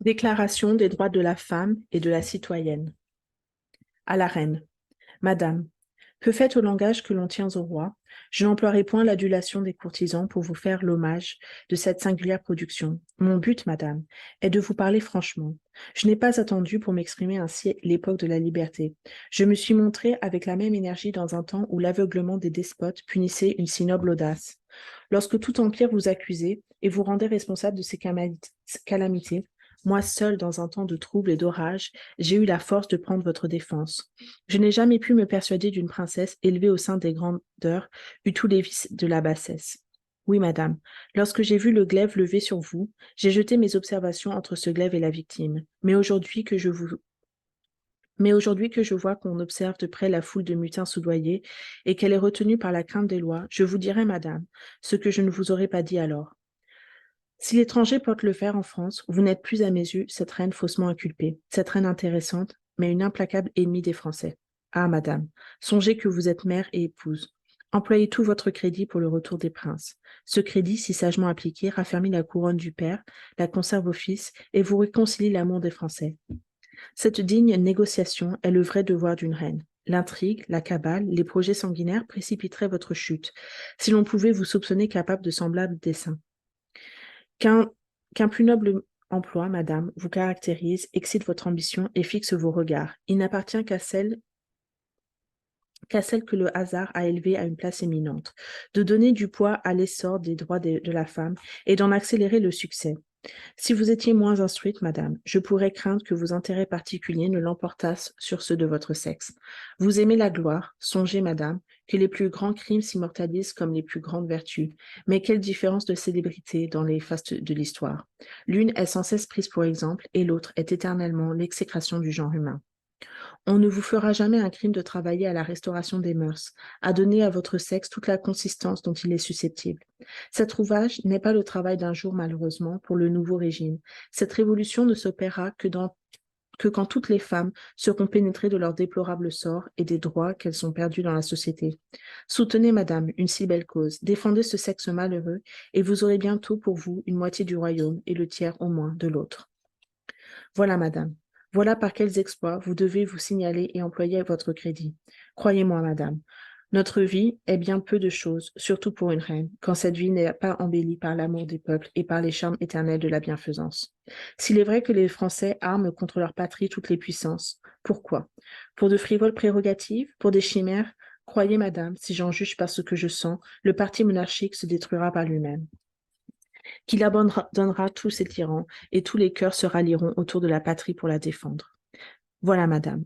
Déclaration des droits de la femme et de la citoyenne. À la reine. Madame, peu faite au langage que l'on tient au roi, je n'emploierai point l'adulation des courtisans pour vous faire l'hommage de cette singulière production. Mon but, madame, est de vous parler franchement. Je n'ai pas attendu pour m'exprimer ainsi l'époque de la liberté. Je me suis montré avec la même énergie dans un temps où l'aveuglement des despotes punissait une si noble audace. Lorsque tout empire vous accusait et vous rendait responsable de ces calamités, moi seul, dans un temps de trouble et d'orage, j'ai eu la force de prendre votre défense. Je n'ai jamais pu me persuader d'une princesse élevée au sein des grandeurs eut tous les vices de la bassesse. Oui, madame, lorsque j'ai vu le glaive levé sur vous, j'ai jeté mes observations entre ce glaive et la victime. Mais aujourd'hui que je vois qu'on observe de près la foule de mutins soudoyés et qu'elle est retenue par la crainte des lois, je vous dirai, madame, ce que je ne vous aurais pas dit alors. Si l'étranger porte le fer en France, vous n'êtes plus à mes yeux cette reine faussement inculpée, cette reine intéressante, mais une implacable ennemie des Français. Ah, madame, songez que vous êtes mère et épouse. Employez tout votre crédit pour le retour des princes. Ce crédit, si sagement appliqué, raffermit la couronne du père, la conserve au fils et vous réconcilie l'amour des Français. Cette digne négociation est le vrai devoir d'une reine. L'intrigue, la cabale, les projets sanguinaires précipiteraient votre chute, si l'on pouvait vous soupçonner capable de semblables desseins. Qu'un plus noble emploi, madame, vous caractérise, excite votre ambition et fixe vos regards. Il n'appartient qu'à celle que le hasard a élevée à une place éminente, de donner du poids à l'essor des droits de la femme et d'en accélérer le succès. Si vous étiez moins instruite, madame, je pourrais craindre que vos intérêts particuliers ne l'emportassent sur ceux de votre sexe. Vous aimez la gloire, songez, madame, que les plus grands crimes s'immortalisent comme les plus grandes vertus. Mais quelle différence de célébrité dans les fastes de l'histoire. L'une est sans cesse prise pour exemple, et l'autre est éternellement l'exécration du genre humain. On ne vous fera jamais un crime de travailler à la restauration des mœurs, à donner à votre sexe toute la consistance dont il est susceptible. Cet ouvrage n'est pas le travail d'un jour, malheureusement, pour le nouveau régime. Cette révolution ne s'opérera que quand toutes les femmes seront pénétrées de leur déplorable sort et des droits qu'elles ont perdus dans la société. Soutenez, madame, une si belle cause, défendez ce sexe malheureux, et vous aurez bientôt pour vous une moitié du royaume et le tiers au moins de l'autre. Voilà, madame. Voilà par quels exploits vous devez vous signaler et employer votre crédit. Croyez-moi, madame, notre vie est bien peu de choses, surtout pour une reine, quand cette vie n'est pas embellie par l'amour des peuples et par les charmes éternels de la bienfaisance. S'il est vrai que les Français arment contre leur patrie toutes les puissances, pourquoi? Pour de frivoles prérogatives? Pour des chimères? Croyez, madame, si j'en juge par ce que je sens, le parti monarchique se détruira par lui-même, qu'il abandonnera tous ses tyrans, et tous les cœurs se rallieront autour de la patrie pour la défendre. Voilà, madame,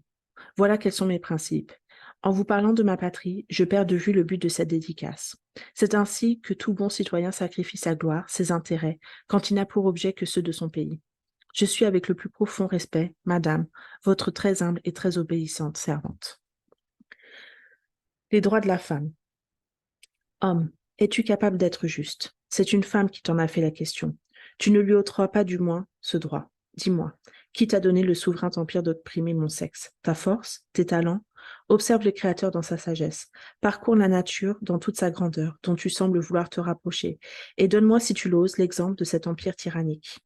voilà quels sont mes principes. En vous parlant de ma patrie, je perds de vue le but de cette dédicace. C'est ainsi que tout bon citoyen sacrifie sa gloire, ses intérêts, quand il n'a pour objet que ceux de son pays. Je suis avec le plus profond respect, madame, votre très humble et très obéissante servante. Les droits de la femme. Homme, es-tu capable d'être juste? C'est une femme qui t'en a fait la question. Tu ne lui ôteras pas du moins ce droit. Dis-moi, qui t'a donné le souverain empire d'opprimer mon sexe? Ta force? Tes talents? Observe le Créateur dans sa sagesse. Parcours la nature dans toute sa grandeur, dont tu sembles vouloir te rapprocher, et donne-moi, si tu l'oses, l'exemple de cet empire tyrannique.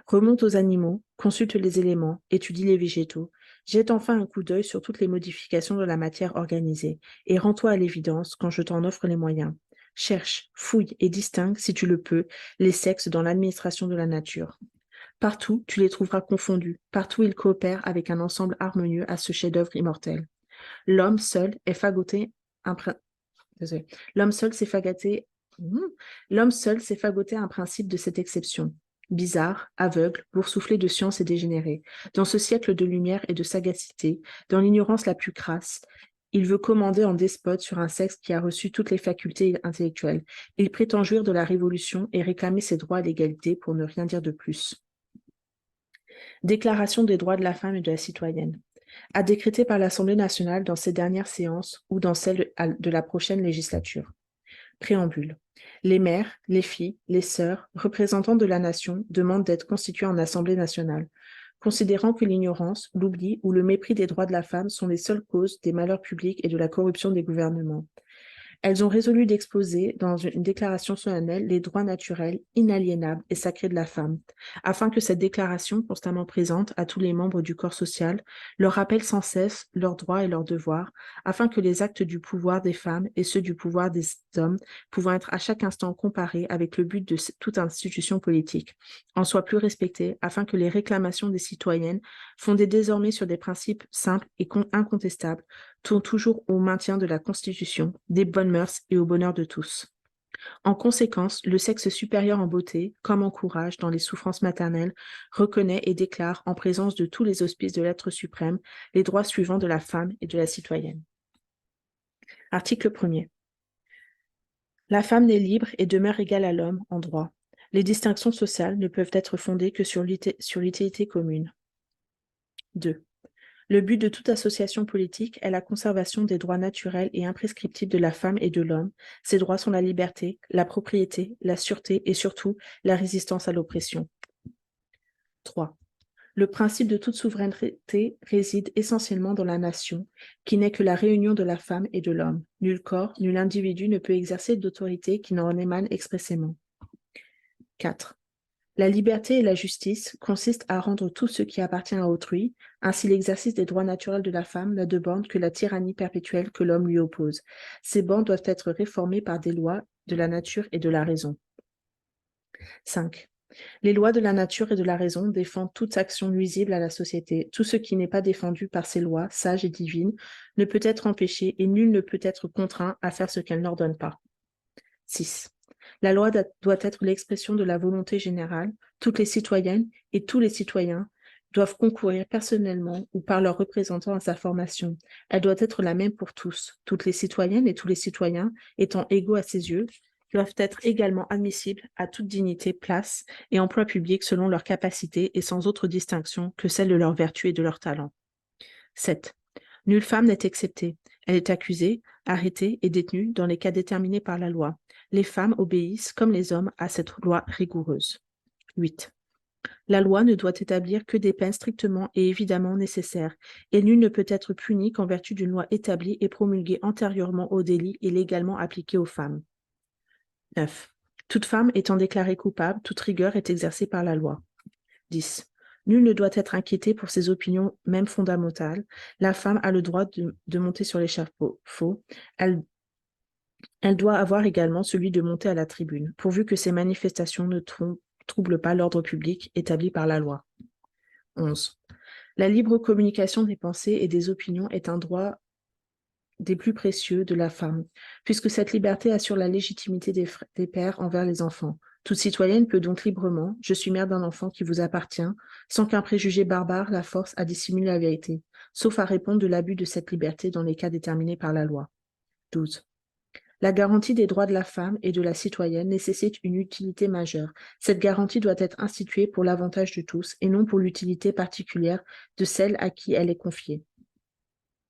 Remonte aux animaux, consulte les éléments, étudie les végétaux, jette enfin un coup d'œil sur toutes les modifications de la matière organisée, et rends-toi à l'évidence quand je t'en offre les moyens. Cherche, fouille et distingue, si tu le peux, les sexes dans l'administration de la nature. Partout, tu les trouveras confondus, partout ils coopèrent avec un ensemble harmonieux à ce chef-d'œuvre immortel. L'homme seul est fagoté un prin- Désolé. L'homme seul s'est fagoté Hmm. L'homme seul s'est fagoté un principe de cette exception. Bizarre, aveugle, boursouflé de science et dégénéré, dans ce siècle de lumière et de sagacité, dans l'ignorance la plus crasse, il veut commander en despote sur un sexe qui a reçu toutes les facultés intellectuelles. Il prétend jouir de la révolution et réclamer ses droits à l'égalité pour ne rien dire de plus. Déclaration des droits de la femme et de la citoyenne. À décréter par l'Assemblée nationale dans ses dernières séances ou dans celle de la prochaine législature. Préambule. Les mères, les filles, les sœurs, représentants de la nation, demandent d'être constituées en Assemblée nationale, considérant que l'ignorance, l'oubli ou le mépris des droits de la femme sont les seules causes des malheurs publics et de la corruption des gouvernements. Elles ont résolu d'exposer dans une déclaration solennelle les droits naturels, inaliénables et sacrés de la femme, afin que cette déclaration, constamment présente à tous les membres du corps social, leur rappelle sans cesse leurs droits et leurs devoirs, afin que les actes du pouvoir des femmes et ceux du pouvoir des hommes, pouvant être à chaque instant comparés avec le but de toute institution politique, en soient plus respectés, afin que les réclamations des citoyennes, fondées désormais sur des principes simples et incontestables, tournent toujours au maintien de la Constitution, des bonnes mœurs et au bonheur de tous. En conséquence, le sexe supérieur en beauté, comme en courage dans les souffrances maternelles, reconnaît et déclare, en présence de tous les auspices de l'être suprême, les droits suivants de la femme et de la citoyenne. Article 1er. La femme naît libre et demeure égale à l'homme en droit. Les distinctions sociales ne peuvent être fondées que sur l'utilité commune. 2. Le but de toute association politique est la conservation des droits naturels et imprescriptibles de la femme et de l'homme. Ces droits sont la liberté, la propriété, la sûreté et surtout la résistance à l'oppression. 3. Le principe de toute souveraineté réside essentiellement dans la nation, qui n'est que la réunion de la femme et de l'homme. Nul corps, nul individu ne peut exercer d'autorité qui n'en émane expressément. 4. La liberté et la justice consistent à rendre tout ce qui appartient à autrui. Ainsi, l'exercice des droits naturels de la femme n'a de bornes que la tyrannie perpétuelle que l'homme lui oppose. Ces bornes doivent être réformées par des lois de la nature et de la raison. 5. Les lois de la nature et de la raison défendent toute action nuisible à la société. Tout ce qui n'est pas défendu par ces lois, sages et divines, ne peut être empêché et nul ne peut être contraint à faire ce qu'elles n'ordonnent pas. 6. La loi doit être l'expression de la volonté générale. Toutes les citoyennes et tous les citoyens doivent concourir personnellement ou par leurs représentants à sa formation. Elle doit être la même pour tous. Toutes les citoyennes et tous les citoyens, étant égaux à ses yeux, doivent être également admissibles à toute dignité, place et emploi public selon leurs capacités et sans autre distinction que celle de leur vertu et de leur talent. 7. Nulle femme n'est exceptée. Elle est accusée, arrêtée et détenue dans les cas déterminés par la loi. Les femmes obéissent, comme les hommes, à cette loi rigoureuse. 8. La loi ne doit établir que des peines strictement et évidemment nécessaires, et nul ne peut être puni qu'en vertu d'une loi établie et promulguée antérieurement au délit et légalement appliquée aux femmes. 9. Toute femme étant déclarée coupable, toute rigueur est exercée par la loi. 10. Nul ne doit être inquiété pour ses opinions, même fondamentales. La femme a le droit de monter sur l'échafaud. Elle doit avoir également celui de monter à la tribune, pourvu que ces manifestations ne troublent pas l'ordre public établi par la loi. 11. La libre communication des pensées et des opinions est un droit des plus précieux de la femme, puisque cette liberté assure la légitimité des pères envers les enfants. Toute citoyenne peut donc librement, je suis mère d'un enfant qui vous appartient, sans qu'un préjugé barbare la force à dissimuler la vérité, sauf à répondre de l'abus de cette liberté dans les cas déterminés par la loi. 12. La garantie des droits de la femme et de la citoyenne nécessite une utilité majeure. Cette garantie doit être instituée pour l'avantage de tous et non pour l'utilité particulière de celle à qui elle est confiée.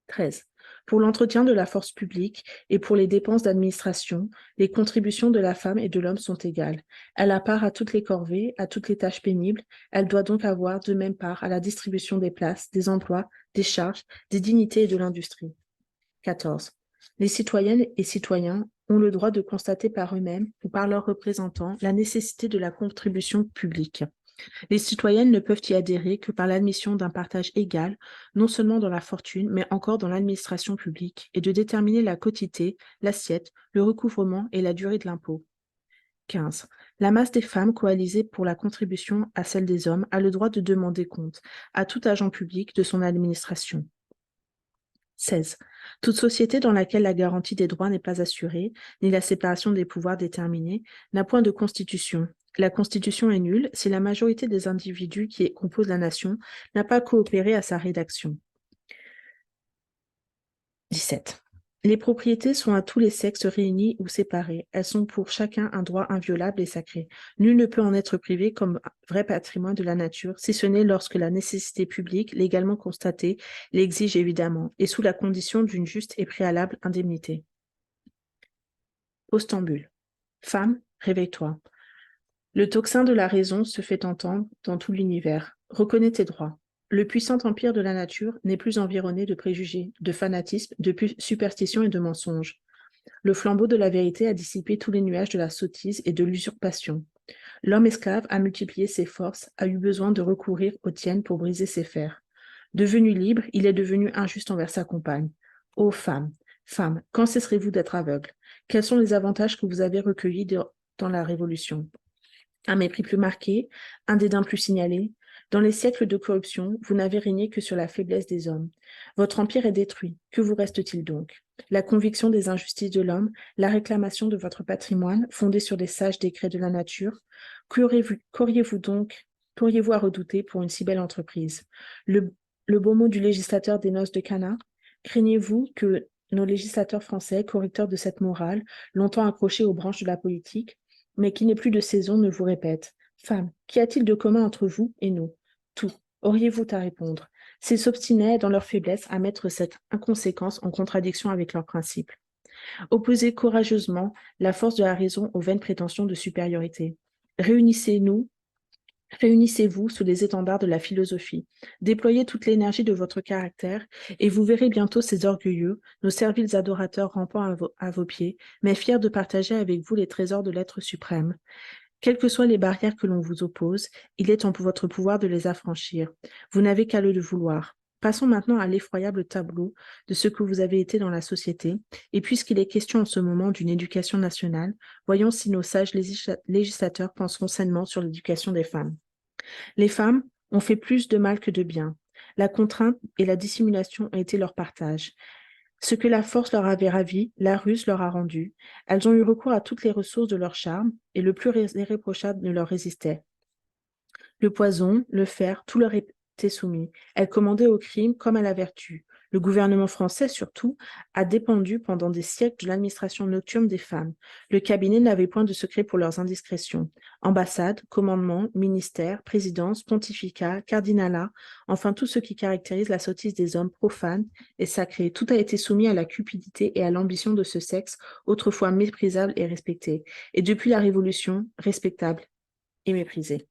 13. Pour l'entretien de la force publique et pour les dépenses d'administration, les contributions de la femme et de l'homme sont égales. Elle a part à toutes les corvées, à toutes les tâches pénibles. Elle doit donc avoir de même part à la distribution des places, des emplois, des charges, des dignités et de l'industrie. 14. Les citoyennes et citoyens ont le droit de constater par eux-mêmes ou par leurs représentants la nécessité de la contribution publique. Les citoyennes ne peuvent y adhérer que par l'admission d'un partage égal, non seulement dans la fortune, mais encore dans l'administration publique, et de déterminer la quotité, l'assiette, le recouvrement et la durée de l'impôt. 15. La masse des femmes coalisées pour la contribution à celle des hommes a le droit de demander compte à tout agent public de son administration. 16. Toute société dans laquelle la garantie des droits n'est pas assurée, ni la séparation des pouvoirs déterminée, n'a point de constitution. La constitution est nulle si la majorité des individus qui composent la nation n'a pas coopéré à sa rédaction. 17. Les propriétés sont à tous les sexes réunis ou séparées. Elles sont pour chacun un droit inviolable et sacré. Nul ne peut en être privé comme vrai patrimoine de la nature, si ce n'est lorsque la nécessité publique, légalement constatée, l'exige évidemment, et sous la condition d'une juste et préalable indemnité. Postambule. Femme, réveille-toi. Le tocsin de la raison se fait entendre dans tout l'univers. Reconnais tes droits. Le puissant empire de la nature n'est plus environné de préjugés, de fanatisme, de superstitions et de mensonges. Le flambeau de la vérité a dissipé tous les nuages de la sottise et de l'usurpation. L'homme esclave a multiplié ses forces, a eu besoin de recourir aux tiennes pour briser ses fers. Devenu libre, il est devenu injuste envers sa compagne. Ô femme, femme, quand cesserez-vous d'être aveugle? Quels sont les avantages que vous avez recueillis dans la Révolution? Un mépris plus marqué, un dédain plus signalé. Dans les siècles de corruption, vous n'avez régné que sur la faiblesse des hommes. Votre empire est détruit. Que vous reste-t-il donc? La conviction des injustices de l'homme, la réclamation de votre patrimoine, fondé sur les sages décrets de la nature. Qu'auriez-vous donc, qu'auriez-vous à redouter pour une si belle entreprise? Le, le beau mot du législateur des noces de Cana? Craignez-vous que nos législateurs français, correcteurs de cette morale, longtemps accrochés aux branches de la politique, mais qui n'est plus de saison, ne vous répète: Femme, qu'y a-t-il de commun entre vous et nous? Tout. Auriez-vous à répondre? S'ils s'obstinaient dans leur faiblesse à mettre cette inconséquence en contradiction avec leurs principes. Opposez courageusement la force de la raison aux vaines prétentions de supériorité. Réunissez-nous Réunissez-vous sous les étendards de la philosophie. Déployez toute l'énergie de votre caractère et vous verrez bientôt ces orgueilleux, nos serviles adorateurs rampant à vos pieds, mais fiers de partager avec vous les trésors de l'être suprême. Quelles que soient les barrières que l'on vous oppose, il est en votre pouvoir de les affranchir. Vous n'avez qu'à le vouloir. Passons maintenant à l'effroyable tableau de ce que vous avez été dans la société, et puisqu'il est question en ce moment d'une éducation nationale, voyons si nos sages législateurs penseront sainement sur l'éducation des femmes. Les femmes ont fait plus de mal que de bien. La contrainte et la dissimulation ont été leur partage. Ce que la force leur avait ravi, la ruse leur a rendu. Elles ont eu recours à toutes les ressources de leur charme, et le plus irréprochable ne leur résistait. Le poison, le fer, tout leur était soumis. Elles commandaient au crime comme à la vertu. Le gouvernement français, surtout, a dépendu pendant des siècles de l'administration nocturne des femmes. Le cabinet n'avait point de secret pour leurs indiscrétions. Ambassades, commandements, ministères, présidences, pontificats, cardinalats, enfin tout ce qui caractérise la sottise des hommes profanes et sacrés, tout a été soumis à la cupidité et à l'ambition de ce sexe, autrefois méprisable et respecté, et depuis la Révolution, respectable et méprisé.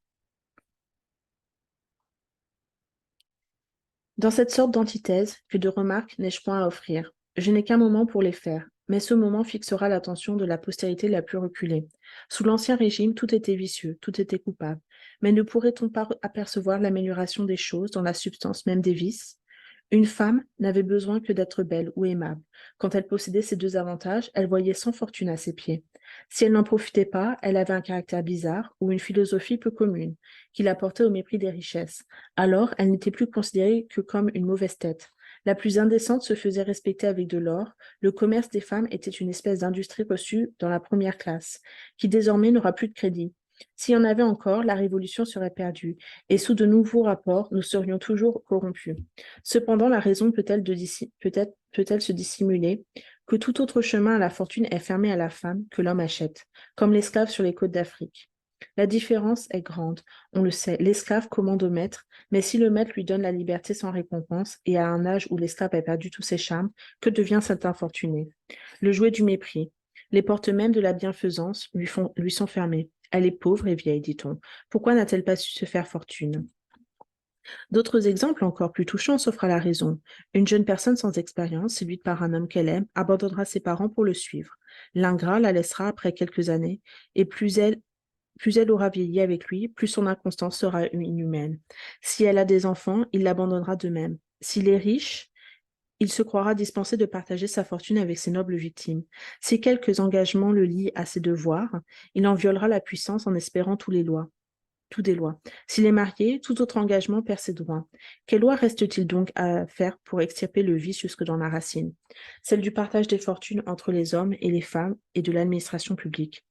Dans cette sorte d'antithèse, que de remarques n'ai-je point à offrir. Je n'ai qu'un moment pour les faire, mais ce moment fixera l'attention de la postérité la plus reculée. Sous l'Ancien Régime, tout était vicieux, tout était coupable. Mais ne pourrait-on pas apercevoir l'amélioration des choses dans la substance même des vices? Une femme n'avait besoin que d'être belle ou aimable. Quand elle possédait ces deux avantages, elle voyait sans fortune à ses pieds. Si elle n'en profitait pas, elle avait un caractère bizarre ou une philosophie peu commune, qui la portait au mépris des richesses. Alors, elle n'était plus considérée que comme une mauvaise tête. La plus indécente se faisait respecter avec de l'or. Le commerce des femmes était une espèce d'industrie reçue dans la première classe, qui désormais n'aura plus de crédit. S'il y en avait encore, la Révolution serait perdue, et sous de nouveaux rapports, nous serions toujours corrompus. Cependant, la raison peut-elle se dissimuler que tout autre chemin à la fortune est fermé à la femme que l'homme achète, comme l'esclave sur les côtes d'Afrique. La différence est grande, on le sait, l'esclave commande au maître, mais si le maître lui donne la liberté sans récompense, et à un âge où l'esclave a perdu tous ses charmes, que devient cet infortuné? Le jouet du mépris. Les portes mêmes de la bienfaisance lui sont fermées. Elle est pauvre et vieille, dit-on. Pourquoi n'a-t-elle pas su se faire fortune? D'autres exemples encore plus touchants s'offrent à la raison. Une jeune personne sans expérience, séduite par un homme qu'elle aime, abandonnera ses parents pour le suivre. L'ingrat la laissera après quelques années, et plus elle aura vieilli avec lui, plus son inconstance sera inhumaine. Si elle a des enfants, il l'abandonnera de même. S'il est riche, il se croira dispensé de partager sa fortune avec ses nobles victimes. Si quelques engagements le lient à ses devoirs, il en violera la puissance en espérant tout des lois. S'il est marié, tout autre engagement perd ses droits. Quelle loi reste-t-il donc à faire pour extirper le vice jusque dans la racine? Celle du partage des fortunes entre les hommes et les femmes et de l'administration publique.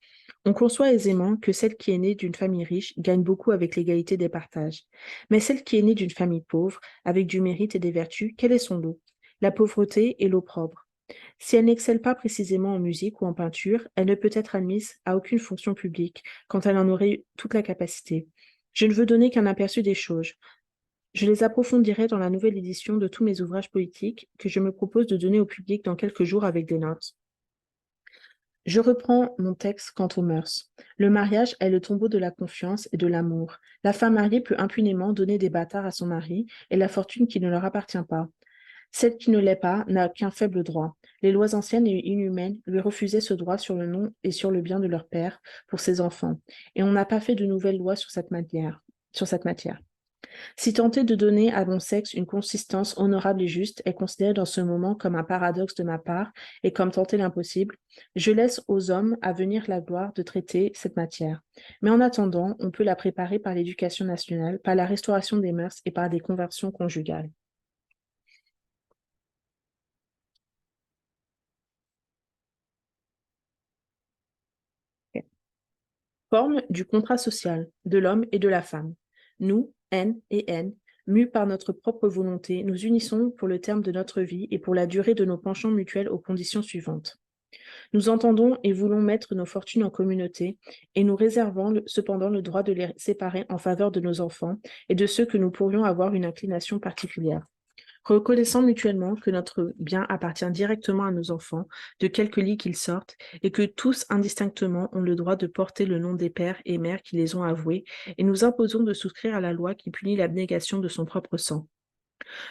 On conçoit aisément que celle qui est née d'une famille riche gagne beaucoup avec l'égalité des partages. Mais celle qui est née d'une famille pauvre, avec du mérite et des vertus, quel est son lot? La pauvreté et l'opprobre. Si elle n'excelle pas précisément en musique ou en peinture, elle ne peut être admise à aucune fonction publique, quand elle en aurait toute la capacité. Je ne veux donner qu'un aperçu des choses. Je les approfondirai dans la nouvelle édition de tous mes ouvrages politiques que je me propose de donner au public dans quelques jours avec des notes. Je reprends mon texte quant aux mœurs. Le mariage est le tombeau de la confiance et de l'amour. La femme mariée peut impunément donner des bâtards à son mari et la fortune qui ne leur appartient pas. Celle qui ne l'est pas n'a qu'un faible droit. Les lois anciennes et inhumaines lui refusaient ce droit sur le nom et sur le bien de leur père pour ses enfants, et on n'a pas fait de nouvelles lois sur cette matière. Si tenter de donner à mon sexe une consistance honorable et juste est considéré dans ce moment comme un paradoxe de ma part et comme tenter l'impossible, je laisse aux hommes à venir la gloire de traiter cette matière. Mais en attendant, on peut la préparer par l'éducation nationale, par la restauration des mœurs et par des conversions conjugales. Forme du contrat social de l'homme et de la femme. Nous, N et N, mus par notre propre volonté, nous unissons pour le terme de notre vie et pour la durée de nos penchants mutuels aux conditions suivantes. Nous entendons et voulons mettre nos fortunes en communauté et nous réservons cependant le droit de les séparer en faveur de nos enfants et de ceux que nous pourrions avoir une inclination particulière. Reconnaissant mutuellement que notre bien appartient directement à nos enfants, de quelque lit qu'ils sortent, et que tous indistinctement ont le droit de porter le nom des pères et mères qui les ont avoués, et nous imposons de souscrire à la loi qui punit l'abnégation de son propre sang.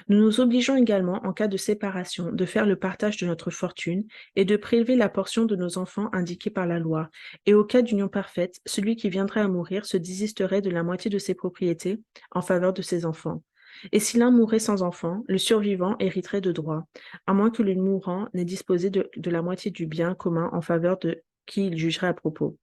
Nous nous obligeons également, en cas de séparation, de faire le partage de notre fortune et de prélever la portion de nos enfants indiquée par la loi, et au cas d'union parfaite, celui qui viendrait à mourir se désisterait de la moitié de ses propriétés en faveur de ses enfants. Et si l'un mourait sans enfant, le survivant hériterait de droit, à moins que le mourant n'ait disposé de la moitié du bien commun en faveur de qui il jugerait à propos.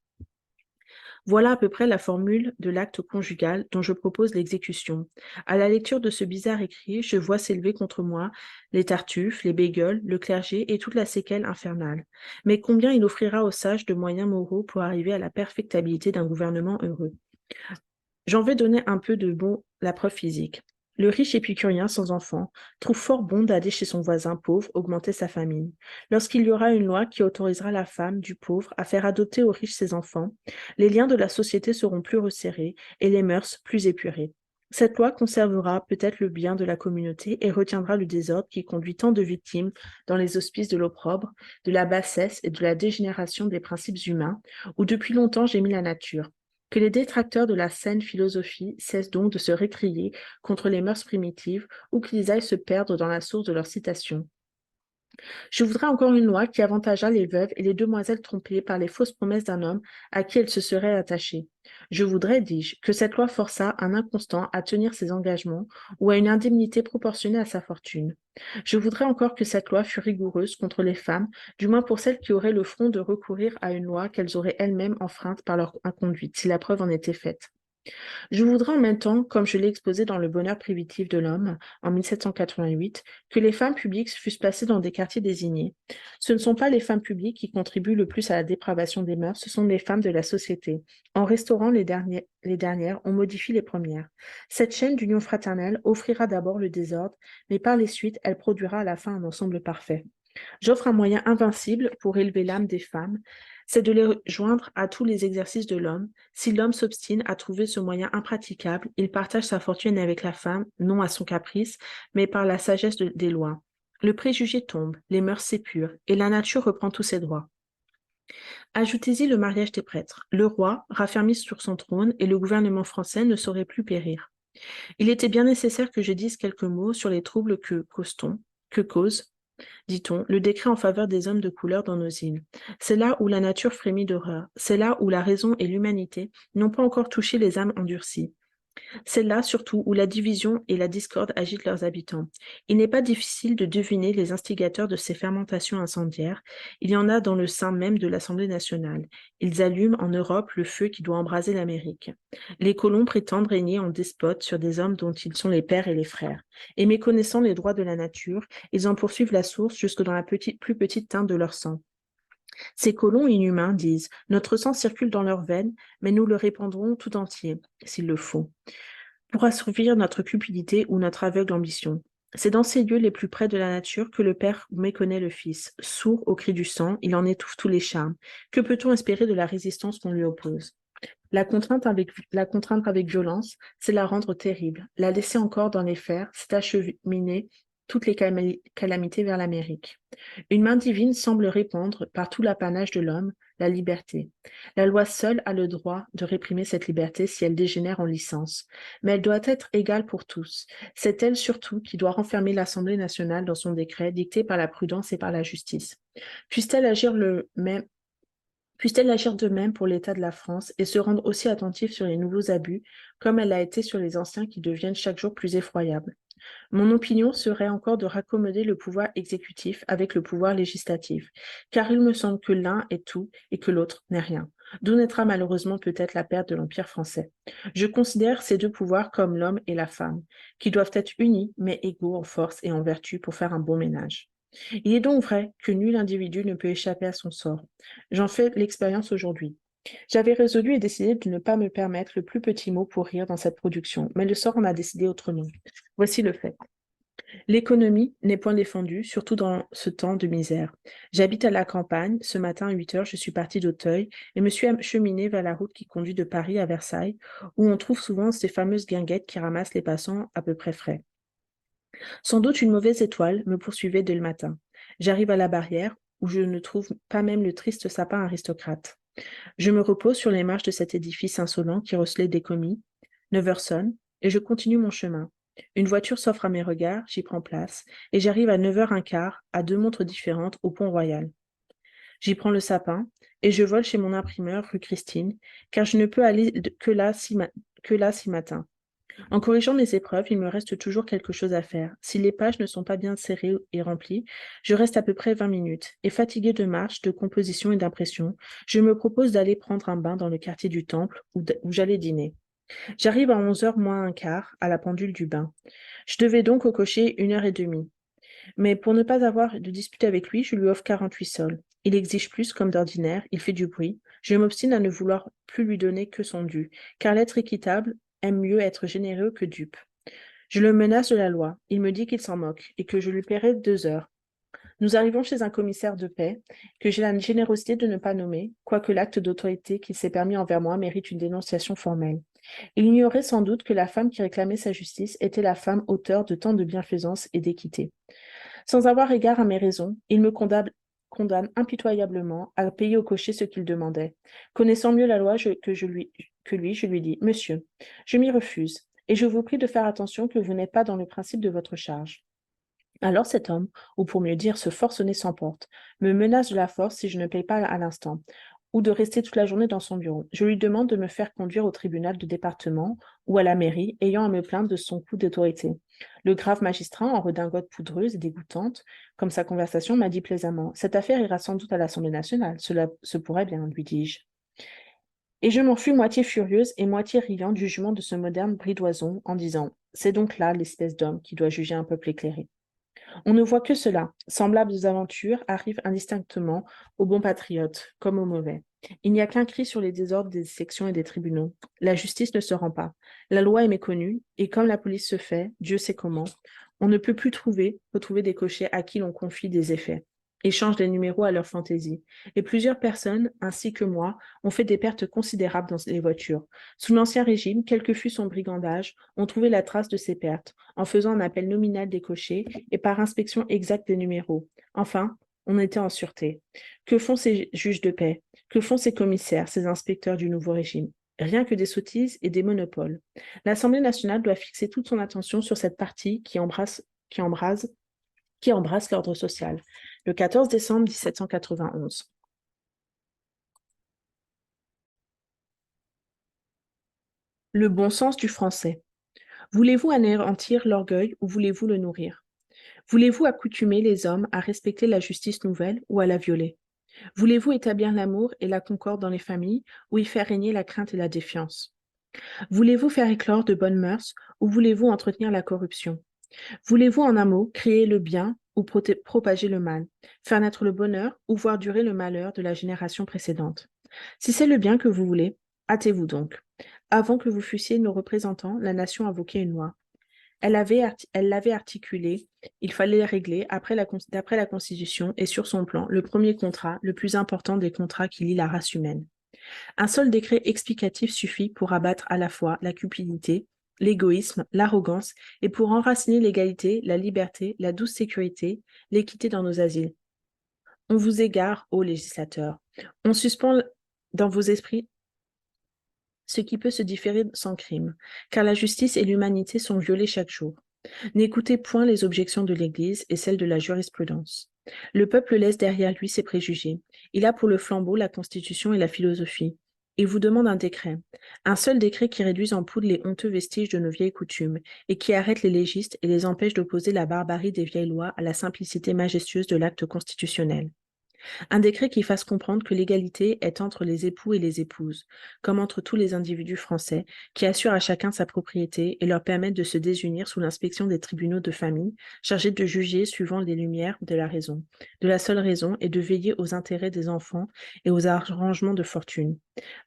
Voilà à peu près la formule de l'acte conjugal dont je propose l'exécution. À la lecture de ce bizarre écrit, je vois s'élever contre moi les Tartuffes, les Bégueules, le clergé et toute la séquelle infernale. Mais combien il offrira aux sages de moyens moraux pour arriver à la perfectibilité d'un gouvernement heureux. J'en vais donner un peu de bon la preuve physique. Le riche épicurien sans enfant trouve fort bon d'aller chez son voisin pauvre augmenter sa famille. Lorsqu'il y aura une loi qui autorisera la femme du pauvre à faire adopter au riche ses enfants, les liens de la société seront plus resserrés et les mœurs plus épurées. Cette loi conservera peut-être le bien de la communauté et retiendra le désordre qui conduit tant de victimes dans les hospices de l'opprobre, de la bassesse et de la dégénération des principes humains, où depuis longtemps j'ai mis la nature. Que les détracteurs de la saine philosophie cessent donc de se récrier contre les mœurs primitives ou qu'ils aillent se perdre dans la source de leurs citations. Je voudrais encore une loi qui avantageât les veuves et les demoiselles trompées par les fausses promesses d'un homme à qui elles se seraient attachées. Je voudrais, dis-je, que cette loi forçât un inconstant à tenir ses engagements ou à une indemnité proportionnée à sa fortune. Je voudrais encore que cette loi fût rigoureuse contre les femmes, du moins pour celles qui auraient le front de recourir à une loi qu'elles auraient elles-mêmes enfreinte par leur inconduite, si la preuve en était faite. Je voudrais en même temps, comme je l'ai exposé dans Le bonheur primitif de l'homme en 1788, que les femmes publiques fussent placées dans des quartiers désignés. Ce ne sont pas les femmes publiques qui contribuent le plus à la dépravation des mœurs, ce sont les femmes de la société. En restaurant les dernières, on modifie les premières. Cette chaîne d'union fraternelle offrira d'abord le désordre, mais par les suites, elle produira à la fin un ensemble parfait. J'offre un moyen invincible pour élever l'âme des femmes, c'est de les joindre à tous les exercices de l'homme. Si l'homme s'obstine à trouver ce moyen impraticable, il partage sa fortune avec la femme, non à son caprice, mais par la sagesse des lois. Le préjugé tombe, les mœurs s'épurent, et la nature reprend tous ses droits. Ajoutez-y le mariage des prêtres. Le roi, raffermi sur son trône, et le gouvernement français ne sauraient plus périr. Il était bien nécessaire que je dise quelques mots sur les troubles que cause, dit-on, le décret en faveur des hommes de couleur dans nos îles. C'est là où la nature frémit d'horreur. C'est là où la raison et l'humanité n'ont pas encore touché les âmes endurcies. C'est là surtout où la division et la discorde agitent leurs habitants. Il n'est pas difficile de deviner les instigateurs de ces fermentations incendiaires. Il y en a dans le sein même de l'Assemblée nationale. Ils allument en Europe le feu qui doit embraser l'Amérique. Les colons prétendent régner en despotes sur des hommes dont ils sont les pères et les frères. Et méconnaissant les droits de la nature, ils en poursuivent la source jusque dans la plus petite teinte de leur sang. Ces colons inhumains disent: notre sang circule dans leurs veines, mais nous le répandrons tout entier, s'il le faut, pour assouvir notre cupidité ou notre aveugle ambition. C'est dans ces lieux les plus près de la nature que le père méconnaît le fils. Sourd au cri du sang, il en étouffe tous les charmes. Que peut-on espérer de la résistance qu'on lui oppose? La contraindre avec violence, c'est la rendre terrible. La laisser encore dans les fers, c'est acheminer toutes les calamités vers l'Amérique. Une main divine semble répandre par tout l'apanage de l'homme la liberté. La loi seule a le droit de réprimer cette liberté si elle dégénère en licence, mais elle doit être égale pour tous. C'est elle surtout qui doit renfermer l'Assemblée nationale dans son décret dicté par la prudence et par la justice. Puisse-t-elle agir Puisse-t-elle agir de même pour l'État de la France et se rendre aussi attentive sur les nouveaux abus, comme elle l'a été sur les anciens qui deviennent chaque jour plus effroyables. Mon opinion serait encore de raccommoder le pouvoir exécutif avec le pouvoir législatif, car il me semble que l'un est tout et que l'autre n'est rien. D'où naîtra malheureusement peut-être la perte de l'Empire français. Je considère ces deux pouvoirs comme l'homme et la femme, qui doivent être unis mais égaux en force et en vertu pour faire un bon ménage. Il est donc vrai que nul individu ne peut échapper à son sort. J'en fais l'expérience aujourd'hui. J'avais résolu et décidé de ne pas me permettre le plus petit mot pour rire dans cette production, mais le sort en a décidé autrement. Voici le fait. L'économie n'est point défendue, surtout dans ce temps de misère. J'habite à la campagne. Ce matin à 8 heures, je suis partie d'Auteuil et me suis acheminée vers la route qui conduit de Paris à Versailles, où on trouve souvent ces fameuses guinguettes qui ramassent les passants à peu près frais. Sans doute une mauvaise étoile me poursuivait dès le matin. J'arrive à la barrière, où je ne trouve pas même le triste sapin aristocrate. Je me repose sur les marches de cet édifice insolent qui recelait des commis. 9 heures sonnent, et je continue mon chemin. Une voiture s'offre à mes regards, j'y prends place, et j'arrive à 9h15, à 2 montres différentes, au Pont-Royal. J'y prends le sapin, et je vole chez mon imprimeur, rue Christine, car je ne peux aller que là si matin. En corrigeant mes épreuves, il me reste toujours quelque chose à faire. Si les pages ne sont pas bien serrées et remplies, je reste à peu près 20 minutes, et fatiguée de marche, de composition et d'impression, je me propose d'aller prendre un bain dans le quartier du Temple où j'allais dîner. J'arrive à 11h moins un quart, à la pendule du bain. Je devais donc au cocher 1h30. Mais pour ne pas avoir de dispute avec lui, je lui offre 48 sols. Il exige plus, comme d'ordinaire, il fait du bruit. Je m'obstine à ne vouloir plus lui donner que son dû, car l'être équitable aime mieux être généreux que dupe. Je le menace de la loi. Il me dit qu'il s'en moque et que je lui paierai 2 heures. Nous arrivons chez un commissaire de paix que j'ai la générosité de ne pas nommer, quoique l'acte d'autorité qu'il s'est permis envers moi mérite une dénonciation formelle. Il ignorait sans doute que la femme qui réclamait sa justice était la femme auteure de tant de bienfaisance et d'équité. Sans avoir égard à mes raisons, il me condamne impitoyablement à payer au cocher ce qu'il demandait. Connaissant mieux la loi que lui, je lui dis, « Monsieur, je m'y refuse, et je vous prie de faire attention que vous n'êtes pas dans le principe de votre charge. » Alors cet homme, ou pour mieux dire ce forcené sans porte, me menace de la force si je ne paye pas à l'instant, ou de rester toute la journée dans son bureau. Je lui demande de me faire conduire au tribunal de département ou à la mairie, ayant à me plaindre de son coup d'autorité. Le grave magistrat, en redingote poudreuse et dégoûtante, comme sa conversation, m'a dit plaisamment, « Cette affaire ira sans doute à l'Assemblée nationale, cela se pourrait bien, lui dis-je. Et je m'en fus moitié furieuse et moitié riant du jugement de ce moderne bridoison en disant, c'est donc là l'espèce d'homme qui doit juger un peuple éclairé. On ne voit que cela. Semblables aventures arrivent indistinctement aux bons patriotes comme aux mauvais. Il n'y a qu'un cri sur les désordres des sections et des tribunaux. La justice ne se rend pas. La loi est méconnue, et comme la police se fait, Dieu sait comment, on ne peut plus retrouver des cochers à qui l'on confie des effets. Ils changent les numéros à leur fantaisie. Et plusieurs personnes, ainsi que moi, ont fait des pertes considérables dans les voitures. Sous l'Ancien Régime, quel que fût son brigandage, on trouvait la trace de ces pertes, en faisant un appel nominal des cochers et par inspection exacte des numéros. Enfin, on était en sûreté. Que font ces juges de paix? Que font ces commissaires, ces inspecteurs du nouveau régime? Rien que des sottises et des monopoles. L'Assemblée nationale doit fixer toute son attention sur cette partie qui embrasse l'ordre social. Le 14 décembre 1791. Le bon sens du français. Voulez-vous anéantir l'orgueil ou voulez-vous le nourrir? Voulez-vous accoutumer les hommes à respecter la justice nouvelle ou à la violer? Voulez-vous établir l'amour et la concorde dans les familles ou y faire régner la crainte et la défiance? Voulez-vous faire éclore de bonnes mœurs ou voulez-vous entretenir la corruption? Voulez-vous en un mot créer le bien ou propager le mal, faire naître le bonheur ou voir durer le malheur de la génération précédente? Si c'est le bien que vous voulez, hâtez-vous donc. Avant que vous fussiez nos représentants, la nation invoquait une loi. Elle l'avait articulée, il fallait régler, d'après la Constitution et sur son plan, le premier contrat, le plus important des contrats qui lient la race humaine. Un seul décret explicatif suffit pour abattre à la fois la cupidité, l'égoïsme, l'arrogance et pour enraciner l'égalité, la liberté, la douce sécurité, l'équité dans nos asiles. On vous égare, ô législateurs. On suspend dans vos esprits ce qui peut se différer sans crime, car la justice et l'humanité sont violées chaque jour. N'écoutez point les objections de l'Église et celles de la jurisprudence. Le peuple laisse derrière lui ses préjugés. Il a pour le flambeau la Constitution et la philosophie. Il vous demande un seul décret qui réduise en poudre les honteux vestiges de nos vieilles coutumes et qui arrête les légistes et les empêche d'opposer la barbarie des vieilles lois à la simplicité majestueuse de l'acte constitutionnel. Un décret qui fasse comprendre que l'égalité est entre les époux et les épouses, comme entre tous les individus français, qui assure à chacun sa propriété et leur permettent de se désunir sous l'inspection des tribunaux de famille, chargés de juger suivant les lumières de la raison, de la seule raison, et de veiller aux intérêts des enfants et aux arrangements de fortune.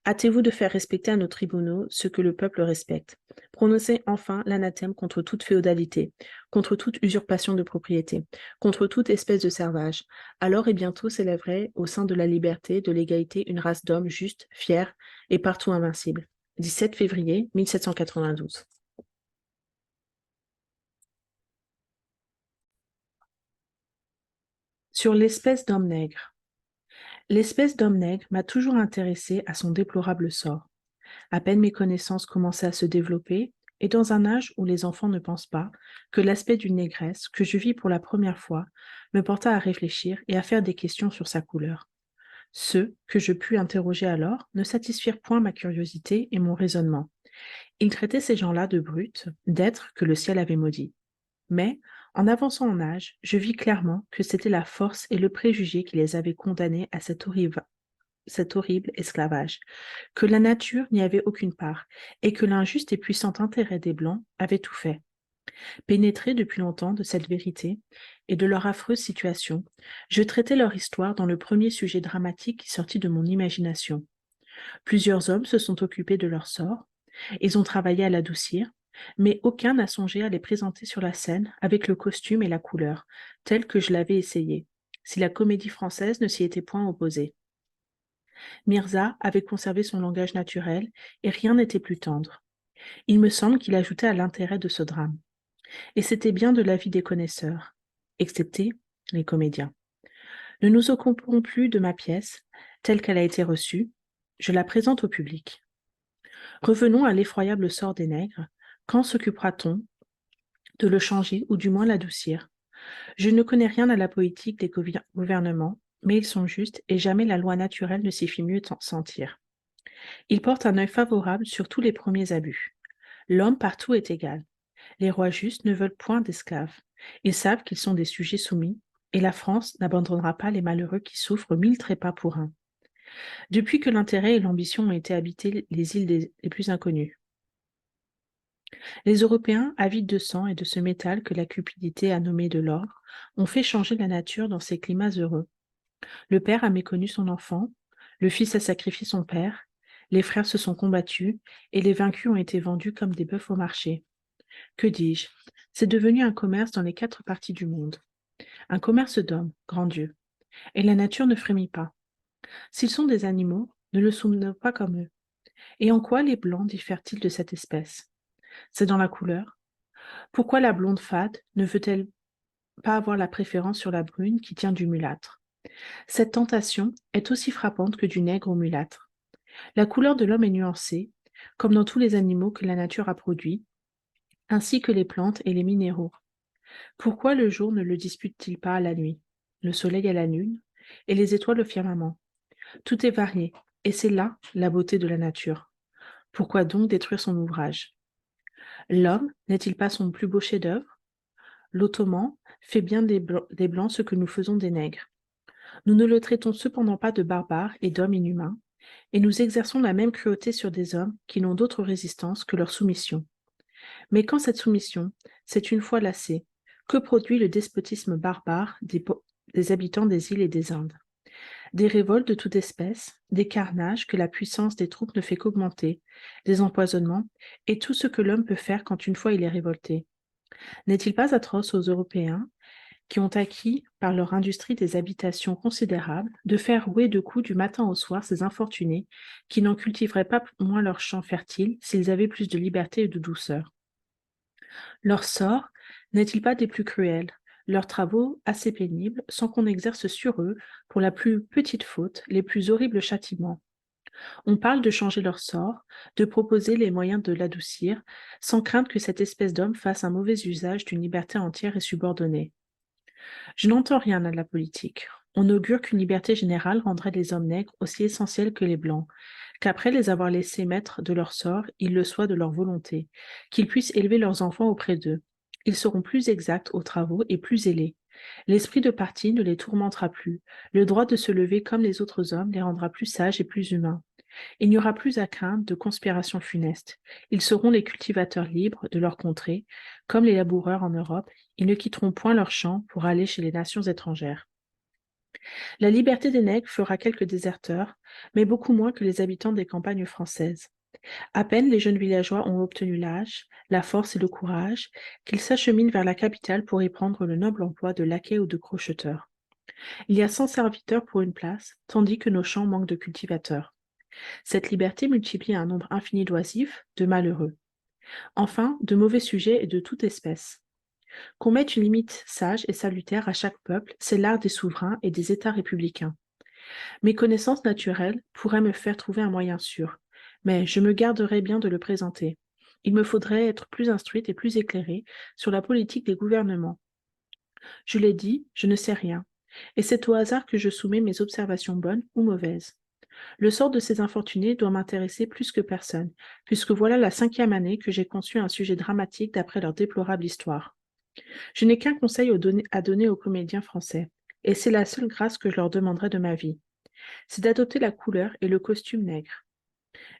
Hâtez-vous de faire respecter à nos tribunaux ce que le peuple respecte. Prononcez enfin l'anathème contre toute féodalité, contre toute usurpation de propriété, contre toute espèce de servage. Alors et bientôt s'élèverait au sein de la liberté, de l'égalité, une race d'hommes justes, fiers et partout invincibles. 17 février 1792. Sur l'espèce d'homme nègre. L'espèce d'homme nègre m'a toujours intéressé à son déplorable sort. À peine mes connaissances commençaient à se développer, et dans un âge où les enfants ne pensent pas, que l'aspect d'une négresse, que je vis pour la première fois, me porta à réfléchir et à faire des questions sur sa couleur. Ceux que je pus interroger alors ne satisfirent point ma curiosité et mon raisonnement. Ils traitaient ces gens-là de brutes, d'êtres que le ciel avait maudits. Mais, en avançant en âge, je vis clairement que c'était la force et le préjugé qui les avaient condamnés à cet horrible esclavage, que la nature n'y avait aucune part, et que l'injuste et puissant intérêt des Blancs avait tout fait. Pénétré depuis longtemps de cette vérité et de leur affreuse situation, je traitai leur histoire dans le premier sujet dramatique qui sortit de mon imagination. Plusieurs hommes se sont occupés de leur sort, ils ont travaillé à l'adoucir, mais aucun n'a songé à les présenter sur la scène avec le costume et la couleur, tels que je l'avais essayé, si la comédie française ne s'y était point opposée. Mirza avait conservé son langage naturel et rien n'était plus tendre. Il me semble qu'il ajoutait à l'intérêt de ce drame. Et c'était bien de l'avis des connaisseurs, excepté les comédiens. Ne nous occupons plus de ma pièce, telle qu'elle a été reçue. Je la présente au public. Revenons à l'effroyable sort des nègres. Quand s'occupera-t-on de le changer ou du moins l'adoucir? Je ne connais rien à la politique des gouvernements, mais ils sont justes et jamais la loi naturelle ne s'y fit mieux sentir. Ils portent un œil favorable sur tous les premiers abus. L'homme partout est égal. Les rois justes ne veulent point d'esclaves. Ils savent qu'ils sont des sujets soumis, et la France n'abandonnera pas les malheureux qui souffrent 1000 trépas pour un. Depuis que l'intérêt et l'ambition ont été habités les îles les plus inconnues. Les Européens, avides de sang et de ce métal que la cupidité a nommé de l'or, ont fait changer la nature dans ces climats heureux. Le père a méconnu son enfant, le fils a sacrifié son père, les frères se sont combattus, et les vaincus ont été vendus comme des bœufs au marché. Que dis-je? C'est devenu un commerce dans les 4 parties du monde. Un commerce d'hommes, grand Dieu. Et la nature ne frémit pas. S'ils sont des animaux, ne le sont pas comme eux. Et en quoi les blancs diffèrent-ils de cette espèce? C'est dans la couleur. Pourquoi la blonde fade ne veut-elle pas avoir la préférence sur la brune qui tient du mulâtre? Cette tentation est aussi frappante que du nègre au mulâtre. La couleur de l'homme est nuancée, comme dans tous les animaux que la nature a produits, ainsi que les plantes et les minéraux. Pourquoi le jour ne le dispute-t-il pas à la nuit, le soleil à la lune, et les étoiles au firmament? Tout est varié, et c'est là la beauté de la nature. Pourquoi donc détruire son ouvrage? L'homme n'est-il pas son plus beau chef-d'œuvre? L'Ottoman fait bien des Blancs ce que nous faisons des nègres. Nous ne le traitons cependant pas de barbare et d'homme inhumain, et nous exerçons la même cruauté sur des hommes qui n'ont d'autre résistance que leur soumission. Mais quand cette soumission s'est une fois lassée, que produit le despotisme barbare des habitants des îles et des Indes? Des révoltes de toute espèce, des carnages que la puissance des troupes ne fait qu'augmenter, des empoisonnements, et tout ce que l'homme peut faire quand une fois il est révolté. N'est-il pas atroce aux Européens, qui ont acquis par leur industrie des habitations considérables, de faire rouer de coups du matin au soir ces infortunés qui n'en cultiveraient pas moins leurs champs fertiles s'ils avaient plus de liberté et de douceur? Leur sort n'est-il pas des plus cruels? leurs travaux assez pénibles, sans qu'on exerce sur eux, pour la plus petite faute, les plus horribles châtiments. On parle de changer leur sort, de proposer les moyens de l'adoucir, sans craindre que cette espèce d'homme fasse un mauvais usage d'une liberté entière et subordonnée. Je n'entends rien à la politique. On augure qu'une liberté générale rendrait les hommes nègres aussi essentiels que les blancs, qu'après les avoir laissés maîtres de leur sort, ils le soient de leur volonté, qu'ils puissent élever leurs enfants auprès d'eux. Ils seront plus exacts aux travaux et plus zélés. L'esprit de parti ne les tourmentera plus. Le droit de se lever comme les autres hommes les rendra plus sages et plus humains. Il n'y aura plus à craindre de conspirations funestes. Ils seront les cultivateurs libres de leur contrée, comme les laboureurs en Europe. Ils ne quitteront point leurs champs pour aller chez les nations étrangères. La liberté des nègres fera quelques déserteurs, mais beaucoup moins que les habitants des campagnes françaises. À peine les jeunes villageois ont obtenu l'âge, la force et le courage, qu'ils s'acheminent vers la capitale pour y prendre le noble emploi de laquais ou de crocheteur. Il y a 100 serviteurs pour une place, tandis que nos champs manquent de cultivateurs. Cette liberté multiplie un nombre infini d'oisifs, de malheureux. Enfin, de mauvais sujets et de toute espèce. Qu'on mette une limite sage et salutaire à chaque peuple, c'est l'art des souverains et des États républicains. Mes connaissances naturelles pourraient me faire trouver un moyen sûr, mais je me garderais bien de le présenter. Il me faudrait être plus instruite et plus éclairée sur la politique des gouvernements. Je l'ai dit, je ne sais rien, et c'est au hasard que je soumets mes observations bonnes ou mauvaises. Le sort de ces infortunés doit m'intéresser plus que personne, puisque voilà la 5e année que j'ai conçu un sujet dramatique d'après leur déplorable histoire. Je n'ai qu'un conseil à donner aux comédiens français, et c'est la seule grâce que je leur demanderai de ma vie, c'est d'adopter la couleur et le costume nègre.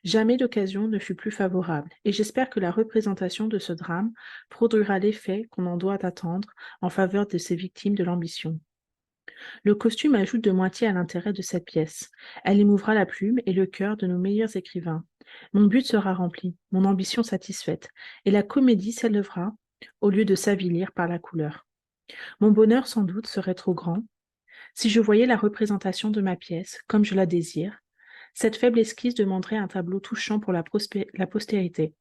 Jamais l'occasion ne fut plus favorable, et j'espère que la représentation de ce drame produira l'effet qu'on en doit attendre en faveur de ces victimes de l'ambition. Le costume ajoute de moitié à l'intérêt de cette pièce. Elle émouvra la plume et le cœur de nos meilleurs écrivains. Mon but sera rempli, mon ambition satisfaite, et la comédie s'élèvera au lieu de s'avilir par la couleur. Mon bonheur sans doute serait trop grand si je voyais la représentation de ma pièce comme je la désire. Cette faible esquisse demanderait un tableau touchant pour la postérité.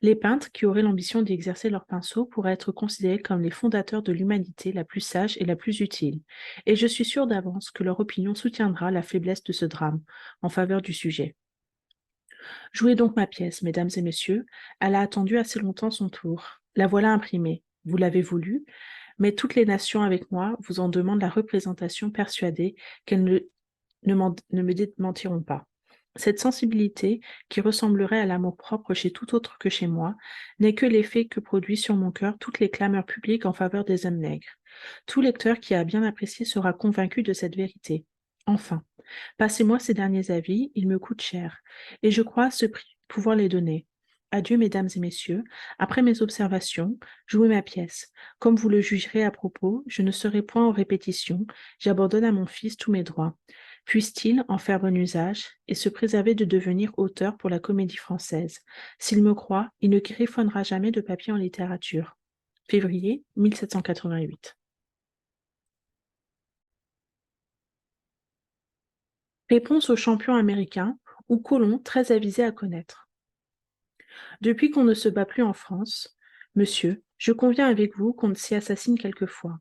Les peintres qui auraient l'ambition d'y exercer leur pinceau pourraient être considérés comme les fondateurs de l'humanité la plus sage et la plus utile, et je suis sûre d'avance que leur opinion soutiendra la faiblesse de ce drame en faveur du sujet. Jouez donc ma pièce, mesdames et messieurs, elle a attendu assez longtemps son tour. La voilà imprimée. Vous l'avez voulu, mais toutes les nations avec moi vous en demandent la représentation persuadées qu'elles ne me démentiront pas. Cette sensibilité, qui ressemblerait à l'amour-propre chez tout autre que chez moi, n'est que l'effet que produit sur mon cœur toutes les clameurs publiques en faveur des hommes nègres. Tout lecteur qui a bien apprécié sera convaincu de cette vérité. Enfin, passez-moi ces derniers avis, ils me coûtent cher, et je crois à ce prix pouvoir les donner. Adieu, mesdames et messieurs. Après mes observations, jouez ma pièce. Comme vous le jugerez à propos, je ne serai point en répétition. J'abandonne à mon fils tous mes droits. Puisse-t-il en faire bon usage et se préserver de devenir auteur pour la comédie française. S'il me croit, il ne griffonnera jamais de papier en littérature. Février 1788. Réponse aux champions américains ou colons très avisés à connaître. Depuis qu'on ne se bat plus en France, monsieur, je conviens avec vous qu'on s'y assassine quelquefois,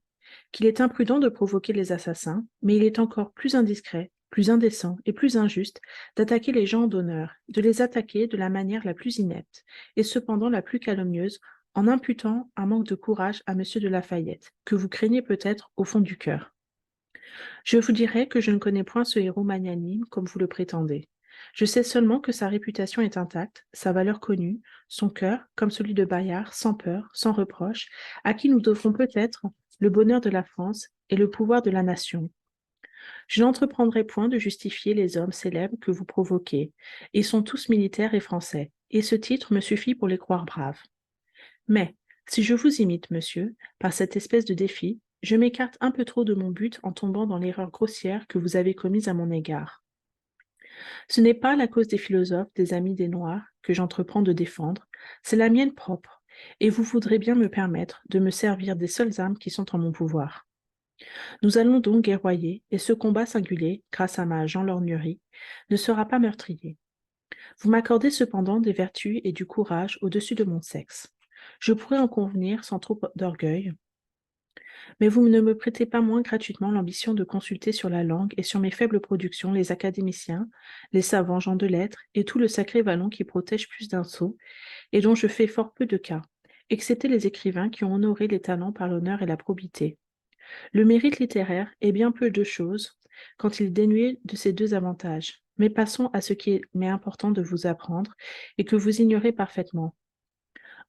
qu'il est imprudent de provoquer les assassins, mais il est encore plus indiscret, plus indécent et plus injuste d'attaquer les gens d'honneur, de les attaquer de la manière la plus inepte, et cependant la plus calomnieuse, en imputant un manque de courage à monsieur de Lafayette, que vous craignez peut-être au fond du cœur. Je vous dirai que je ne connais point ce héros magnanime comme vous le prétendez. Je sais seulement que sa réputation est intacte, sa valeur connue, son cœur, comme celui de Bayard, sans peur, sans reproche, à qui nous devrons peut-être le bonheur de la France et le pouvoir de la nation. Je n'entreprendrai point de justifier les hommes célèbres que vous provoquez. Ils sont tous militaires et français, et ce titre me suffit pour les croire braves. Mais, si je vous imite, monsieur, par cette espèce de défi, je m'écarte un peu trop de mon but en tombant dans l'erreur grossière que vous avez commise à mon égard. Ce n'est pas la cause des philosophes, des amis des Noirs, que j'entreprends de défendre, c'est la mienne propre, et vous voudrez bien me permettre de me servir des seules armes qui sont en mon pouvoir. Nous allons donc guerroyer, et ce combat singulier, grâce à ma Jean Lorgnerie, ne sera pas meurtrier. Vous m'accordez cependant des vertus et du courage au-dessus de mon sexe. Je pourrais en convenir sans trop d'orgueil. Mais vous ne me prêtez pas moins gratuitement l'ambition de consulter sur la langue et sur mes faibles productions les académiciens, les savants gens de lettres et tout le sacré vallon qui protège plus d'un sot et dont je fais fort peu de cas, excepté les écrivains qui ont honoré les talents par l'honneur et la probité. Le mérite littéraire est bien peu de choses quand il est dénué de ces deux avantages. Mais passons à ce qui m'est important de vous apprendre et que vous ignorez parfaitement.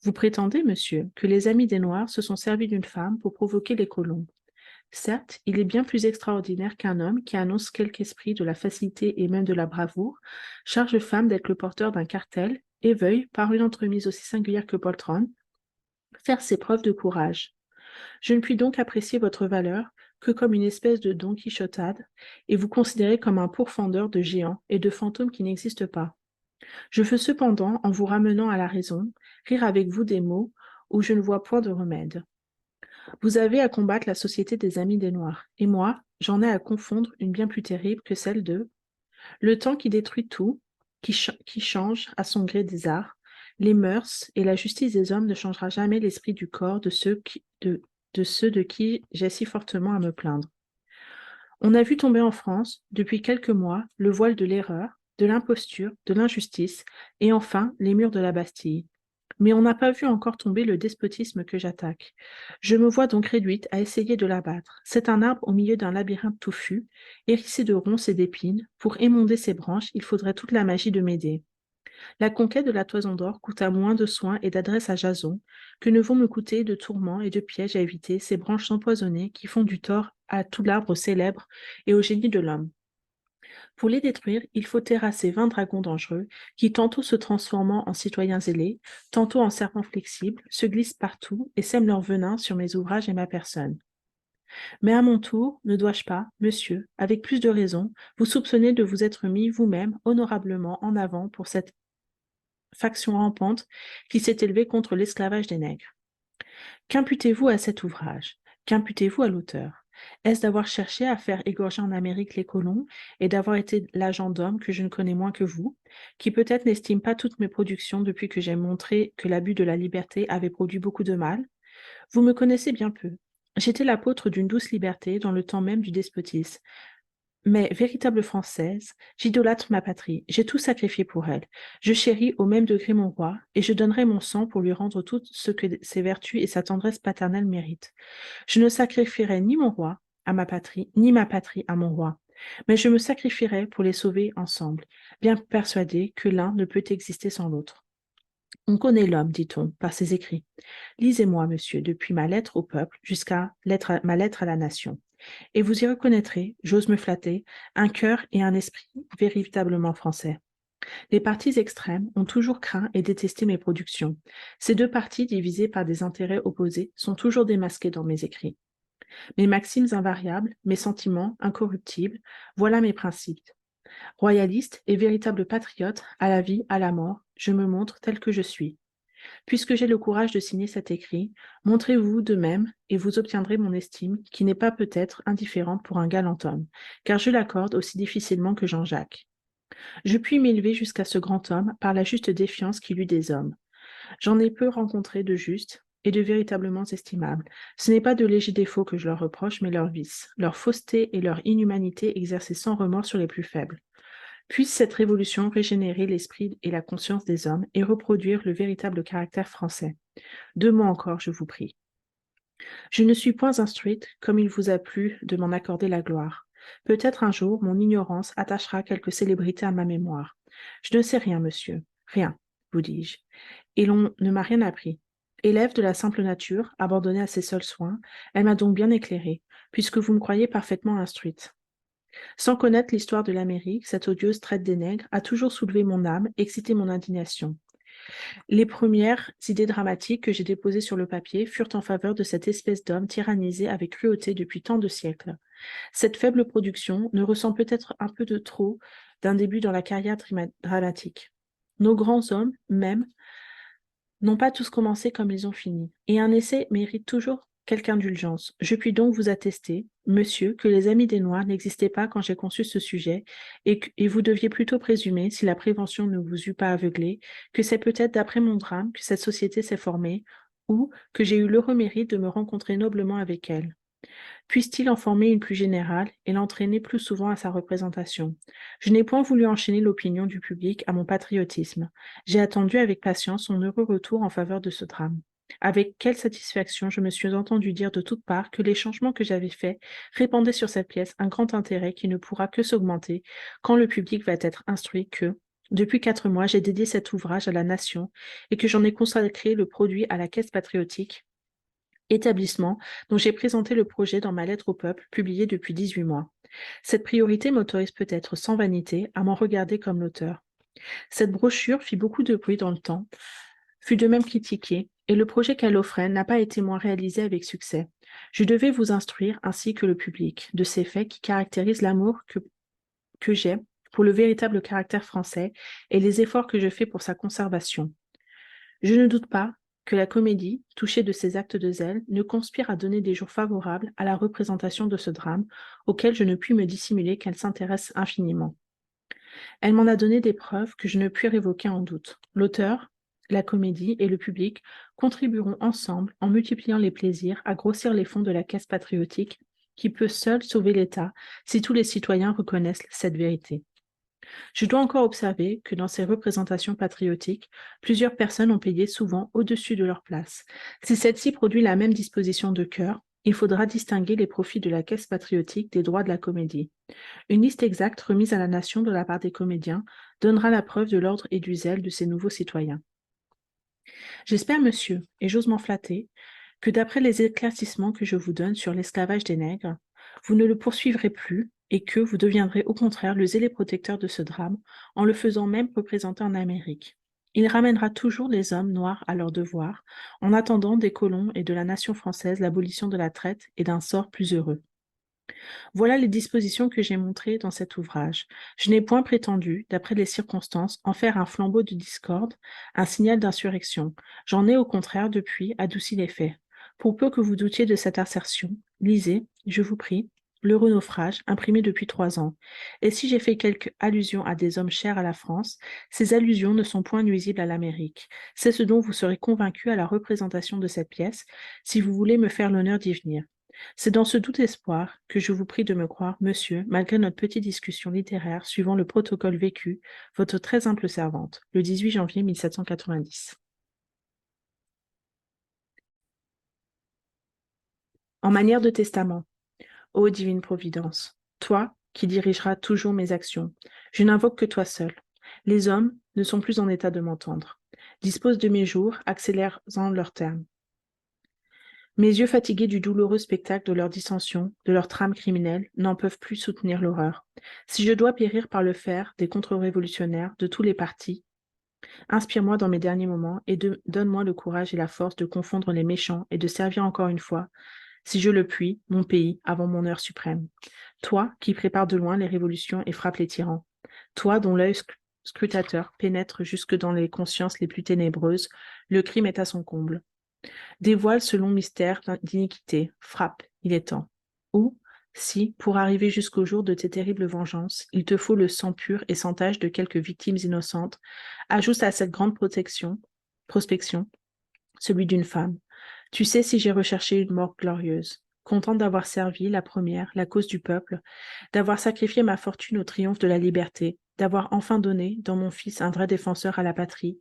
Vous prétendez, monsieur, que les amis des Noirs se sont servis d'une femme pour provoquer les colons. Certes, il est bien plus extraordinaire qu'un homme qui annonce quelque esprit de la facilité et même de la bravoure, charge femme d'être le porteur d'un cartel et veuille, par une entremise aussi singulière que poltronne, faire ses preuves de courage. Je ne puis donc apprécier votre valeur que comme une espèce de Don Quichotade et vous considérer comme un pourfendeur de géants et de fantômes qui n'existent pas. Je veux cependant, en vous ramenant à la raison, rire avec vous des maux où je ne vois point de remède. Vous avez à combattre la société des amis des Noirs, et moi, j'en ai à confondre une bien plus terrible que celle de le temps qui détruit tout, qui change à son gré des arts, les mœurs et la justice des hommes ne changera jamais l'esprit du corps de ceux de qui j'ai si fortement à me plaindre. On a vu tomber en France, depuis quelques mois, le voile de l'erreur, de l'imposture, de l'injustice, et enfin les murs de la Bastille. Mais on n'a pas vu encore tomber le despotisme que j'attaque. Je me vois donc réduite à essayer de l'abattre. C'est un arbre au milieu d'un labyrinthe touffu, hérissé de ronces et d'épines. Pour émonder ses branches, il faudrait toute la magie de Médée. La conquête de la toison d'or coûta moins de soins et d'adresse à Jason que ne vont me coûter de tourments et de pièges à éviter ces branches empoisonnées qui font du tort à tout l'arbre célèbre et au génie de l'homme. Pour les détruire, il faut terrasser 20 dragons dangereux qui, tantôt se transformant en citoyens zélés, tantôt en serpents flexibles, se glissent partout et sèment leur venin sur mes ouvrages et ma personne. Mais à mon tour, ne dois-je pas, monsieur, avec plus de raison, vous soupçonner de vous être mis vous-même honorablement en avant pour cette faction rampante qui s'est élevée contre l'esclavage des nègres? Qu'imputez-vous à cet ouvrage? Qu'imputez-vous à l'auteur? Est-ce d'avoir cherché à faire égorger en Amérique les colons et d'avoir été l'agent d'hommes que je ne connais moins que vous, qui peut-être n'estime pas toutes mes productions depuis que j'ai montré que l'abus de la liberté avait produit beaucoup de mal? Vous me connaissez bien peu. J'étais l'apôtre d'une douce liberté dans le temps même du despotisme. Mais véritable Française, j'idolâtre ma patrie, j'ai tout sacrifié pour elle. Je chéris au même degré mon roi, et je donnerai mon sang pour lui rendre tout ce que ses vertus et sa tendresse paternelle méritent. Je ne sacrifierai ni mon roi à ma patrie, ni ma patrie à mon roi. Mais je me sacrifierai pour les sauver ensemble, bien persuadé que l'un ne peut exister sans l'autre. On connaît l'homme, dit-on, par ses écrits. Lisez-moi, monsieur, depuis ma lettre au peuple jusqu'à ma lettre à la nation. Et vous y reconnaîtrez, j'ose me flatter, un cœur et un esprit véritablement français. Les partis extrêmes ont toujours craint et détesté mes productions. Ces deux partis, divisés par des intérêts opposés, sont toujours démasqués dans mes écrits. Mes maximes invariables, mes sentiments incorruptibles, voilà mes principes. Royaliste et véritable patriote, à la vie, à la mort, je me montre tel que je suis. Puisque j'ai le courage de signer cet écrit, montrez-vous de même et vous obtiendrez mon estime, qui n'est pas peut-être indifférente pour un galant homme, car je l'accorde aussi difficilement que Jean-Jacques. Je puis m'élever jusqu'à ce grand homme par la juste défiance qu'il eut des hommes. J'en ai peu rencontré de justes et de véritablement estimables. Ce n'est pas de légers défauts que je leur reproche, mais leurs vices, leur fausseté et leur inhumanité exercées sans remords sur les plus faibles. Puisse cette révolution régénérer l'esprit et la conscience des hommes et reproduire le véritable caractère français. 2 mots encore, je vous prie. Je ne suis point instruite, comme il vous a plu de m'en accorder la gloire. Peut-être un jour mon ignorance attachera quelque célébrité à ma mémoire. Je ne sais rien, monsieur, rien, vous dis-je, et l'on ne m'a rien appris. Élève de la simple nature, abandonnée à ses seuls soins, elle m'a donc bien éclairée, puisque vous me croyez parfaitement instruite. Sans connaître l'histoire de l'Amérique, cette odieuse traite des nègres a toujours soulevé mon âme, excité mon indignation. Les premières idées dramatiques que j'ai déposées sur le papier furent en faveur de cette espèce d'homme tyrannisé avec cruauté depuis tant de siècles. Cette faible production ne ressent peut-être un peu de trop d'un début dans la carrière dramatique. Nos grands hommes, même, n'ont pas tous commencé comme ils ont fini, et un essai mérite toujours quelque indulgence. Je puis donc vous attester, monsieur, que les amis des Noirs n'existaient pas quand j'ai conçu ce sujet, et vous deviez plutôt présumer, si la prévention ne vous eût pas aveuglé, que c'est peut-être d'après mon drame que cette société s'est formée, ou que j'ai eu l'heureux mérite de me rencontrer noblement avec elle. Puisse-t-il en former une plus générale et l'entraîner plus souvent à sa représentation. Je n'ai point voulu enchaîner l'opinion du public à mon patriotisme. J'ai attendu avec patience son heureux retour en faveur de ce drame. Avec quelle satisfaction je me suis entendu dire de toutes parts que les changements que j'avais faits répandaient sur cette pièce un grand intérêt qui ne pourra que s'augmenter quand le public va être instruit que, depuis 4 mois, j'ai dédié cet ouvrage à la nation et que j'en ai consacré le produit à la caisse patriotique, établissement dont j'ai présenté le projet dans ma lettre au peuple, publiée depuis 18 mois. Cette priorité m'autorise peut-être sans vanité à m'en regarder comme l'auteur. Cette brochure fit beaucoup de bruit dans le temps, fut de même critiquée, et le projet qu'elle offrait n'a pas été moins réalisé avec succès. Je devais vous instruire, ainsi que le public, de ces faits qui caractérisent l'amour que j'ai pour le véritable caractère français et les efforts que je fais pour sa conservation. Je ne doute pas que la Comédie, touchée de ces actes de zèle, ne conspire à donner des jours favorables à la représentation de ce drame, auquel je ne puis me dissimuler qu'elle s'intéresse infiniment. Elle m'en a donné des preuves que je ne puis révoquer en doute. L'auteur, la Comédie et le public contribueront ensemble, en multipliant les plaisirs, à grossir les fonds de la caisse patriotique, qui peut seule sauver l'État si tous les citoyens reconnaissent cette vérité. Je dois encore observer que dans ces représentations patriotiques, plusieurs personnes ont payé souvent au-dessus de leur place. Si celle-ci produit la même disposition de cœur, il faudra distinguer les profits de la caisse patriotique des droits de la comédie. Une liste exacte remise à la nation de la part des comédiens donnera la preuve de l'ordre et du zèle de ces nouveaux citoyens. J'espère, monsieur, et j'ose m'en flatter, que d'après les éclaircissements que je vous donne sur l'esclavage des nègres, vous ne le poursuivrez plus et que vous deviendrez au contraire le zélé protecteur de ce drame en le faisant même représenter en Amérique. Il ramènera toujours les hommes noirs à leurs devoirs, en attendant des colons et de la nation française l'abolition de la traite et d'un sort plus heureux. Voilà les dispositions que j'ai montrées dans cet ouvrage. Je n'ai point prétendu, d'après les circonstances, en faire un flambeau de discorde, un signal d'insurrection. J'en ai au contraire depuis adouci les faits. Pour peu que vous doutiez de cette assertion, lisez, je vous prie, L'heureux naufrage, imprimé depuis 3 ans. Et si j'ai fait quelque allusion à des hommes chers à la France, ces allusions ne sont point nuisibles à l'Amérique. C'est ce dont vous serez convaincu à la représentation de cette pièce, si vous voulez me faire l'honneur d'y venir. C'est dans ce doux espoir que je vous prie de me croire, monsieur, malgré notre petite discussion littéraire suivant le protocole vécu, votre très humble servante, le 18 janvier 1790. En manière de testament, ô divine Providence, toi qui dirigeras toujours mes actions, je n'invoque que toi seul. Les hommes ne sont plus en état de m'entendre. Dispose de mes jours, accélère-en leur terme. Mes yeux fatigués du douloureux spectacle de leurs dissensions, de leurs trames criminelles, n'en peuvent plus soutenir l'horreur. Si je dois périr par le fer des contre-révolutionnaires de tous les partis, inspire-moi dans mes derniers moments et donne-moi le courage et la force de confondre les méchants et de servir encore une fois, si je le puis, mon pays avant mon heure suprême. Toi qui prépares de loin les révolutions et frappes les tyrans. Toi dont l'œil scrutateur pénètre jusque dans les consciences les plus ténébreuses, le crime est à son comble. Dévoile ce long mystère d'iniquité, frappe, il est temps. Ou, si, pour arriver jusqu'au jour de tes terribles vengeances, il te faut le sang pur et sans tache de quelques victimes innocentes, ajoute à cette grande prospection, celui d'une femme. Tu sais si j'ai recherché une mort glorieuse, contente d'avoir servi, la première, la cause du peuple, d'avoir sacrifié ma fortune au triomphe de la liberté, d'avoir enfin donné, dans mon fils, un vrai défenseur à la patrie.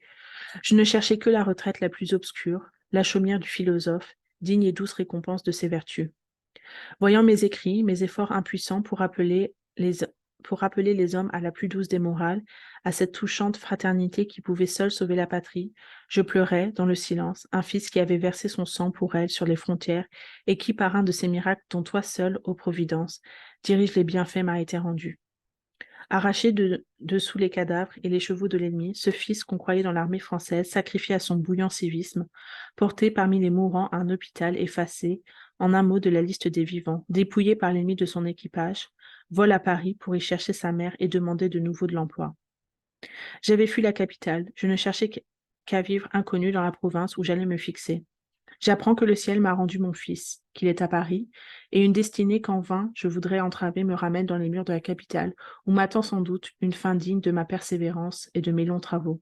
Je ne cherchais que la retraite la plus obscure, la chaumière du philosophe, digne et douce récompense de ses vertus. Voyant mes écrits, mes efforts impuissants pour rappeler les hommes à la plus douce des morales, à cette touchante fraternité qui pouvait seule sauver la patrie, je pleurais, dans le silence, un fils qui avait versé son sang pour elle sur les frontières et qui, par un de ces miracles dont toi seul, ô Providence, dirige les bienfaits, m'a été rendu. Arraché de dessous les cadavres et les chevaux de l'ennemi, ce fils qu'on croyait dans l'armée française, sacrifié à son bouillant civisme, porté parmi les mourants à un hôpital effacé, en un mot de la liste des vivants, dépouillé par l'ennemi de son équipage, vole à Paris pour y chercher sa mère et demander de nouveau de l'emploi. J'avais fui la capitale, je ne cherchais qu'à vivre inconnu dans la province où j'allais me fixer. J'apprends que le ciel m'a rendu mon fils, qu'il est à Paris, et une destinée qu'en vain je voudrais entraver me ramène dans les murs de la capitale, où m'attend sans doute une fin digne de ma persévérance et de mes longs travaux.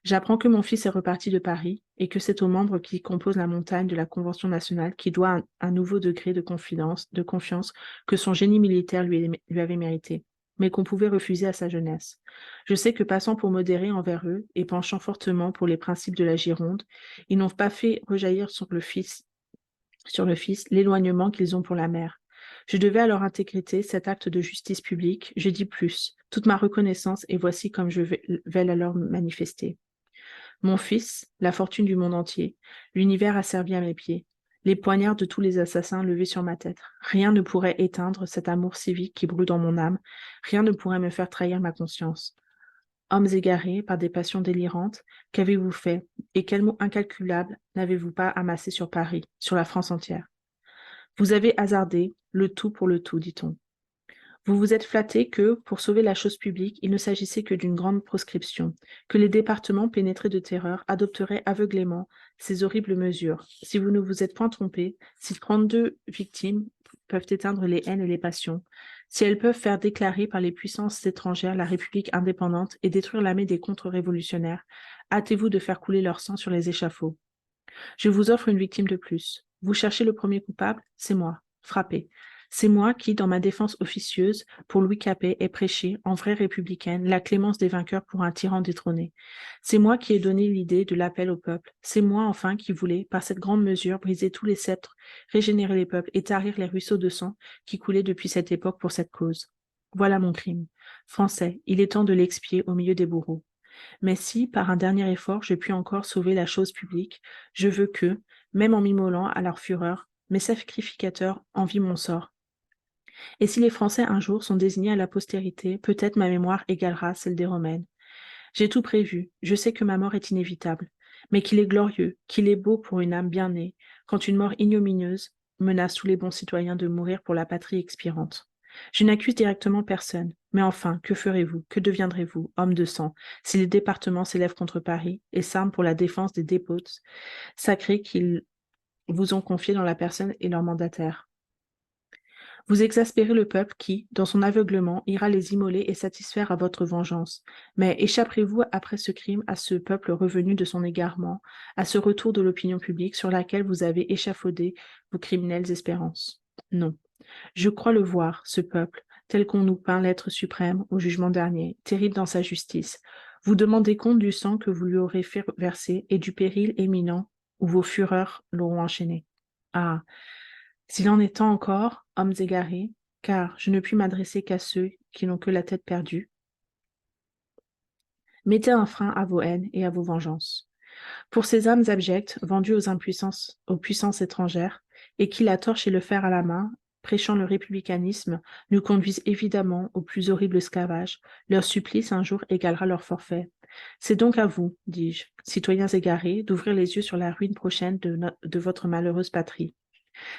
J'apprends que mon fils est reparti de Paris et que c'est aux membres qui composent la montagne de la Convention nationale qui doit un nouveau degré de confiance que son génie militaire lui avait mérité, mais qu'on pouvait refuser à sa jeunesse. Je sais que passant pour modéré envers eux et penchant fortement pour les principes de la Gironde, ils n'ont pas fait rejaillir sur le fils l'éloignement qu'ils ont pour la mère. Je devais à leur intégrité cet acte de justice publique, je dis plus, toute ma reconnaissance, et voici comme vais la leur manifester. Mon fils, la fortune du monde entier, l'univers asservi à mes pieds, les poignards de tous les assassins levés sur ma tête. Rien ne pourrait éteindre cet amour civique qui brûle dans mon âme, rien ne pourrait me faire trahir ma conscience. Hommes égarés par des passions délirantes, qu'avez-vous fait, et quel mot incalculable n'avez-vous pas amassé sur Paris, sur la France entière? Vous avez hasardé le tout pour le tout, dit-on. Vous vous êtes flatté que, pour sauver la chose publique, il ne s'agissait que d'une grande proscription, que les départements pénétrés de terreur adopteraient aveuglément ces horribles mesures. Si vous ne vous êtes point trompé, si 32 victimes peuvent éteindre les haines et les passions, si elles peuvent faire déclarer par les puissances étrangères la République indépendante et détruire l'armée des contre-révolutionnaires, hâtez-vous de faire couler leur sang sur les échafauds. Je vous offre une victime de plus. Vous cherchez le premier coupable, c'est moi. Frappez. C'est moi qui, dans ma défense officieuse, pour Louis Capet, ai prêché, en vraie républicaine, la clémence des vainqueurs pour un tyran détrôné. C'est moi qui ai donné l'idée de l'appel au peuple. C'est moi, enfin, qui voulais, par cette grande mesure, briser tous les sceptres, régénérer les peuples et tarir les ruisseaux de sang qui coulaient depuis cette époque pour cette cause. Voilà mon crime. Français, il est temps de l'expier au milieu des bourreaux. Mais si, par un dernier effort, je puis encore sauver la chose publique, je veux que, même en m'immolant à leur fureur, mes sacrificateurs envient mon sort. Et si les Français un jour sont désignés à la postérité, peut-être ma mémoire égalera celle des Romaines. J'ai tout prévu, je sais que ma mort est inévitable, mais qu'il est glorieux, qu'il est beau pour une âme bien née, quand une mort ignominieuse menace tous les bons citoyens de mourir pour la patrie expirante. Je n'accuse directement personne, mais enfin, que ferez-vous, que deviendrez-vous, homme de sang, si les départements s'élèvent contre Paris et s'arment pour la défense des dépôts sacrés qu'ils vous ont confiés dans la personne et leur mandataire? Vous exaspérez le peuple qui, dans son aveuglement, ira les immoler et satisfaire à votre vengeance. Mais échapperez-vous après ce crime à ce peuple revenu de son égarement, à ce retour de l'opinion publique sur laquelle vous avez échafaudé vos criminelles espérances? Non. Je crois le voir, ce peuple, tel qu'on nous peint l'être suprême au jugement dernier, terrible dans sa justice. Vous demandez compte du sang que vous lui aurez fait verser et du péril éminent où vos fureurs l'auront enchaîné. Ah, s'il en est temps encore, hommes égarés, car je ne puis m'adresser qu'à ceux qui n'ont que la tête perdue, mettez un frein à vos haines et à vos vengeances. Pour ces âmes abjectes, vendues aux puissances étrangères, et qui la torche et le fer à la main, prêchant le républicanisme, nous conduisent évidemment au plus horrible esclavage, leur supplice un jour égalera leur forfait. C'est donc à vous, dis-je, citoyens égarés, d'ouvrir les yeux sur la ruine prochaine de votre malheureuse patrie,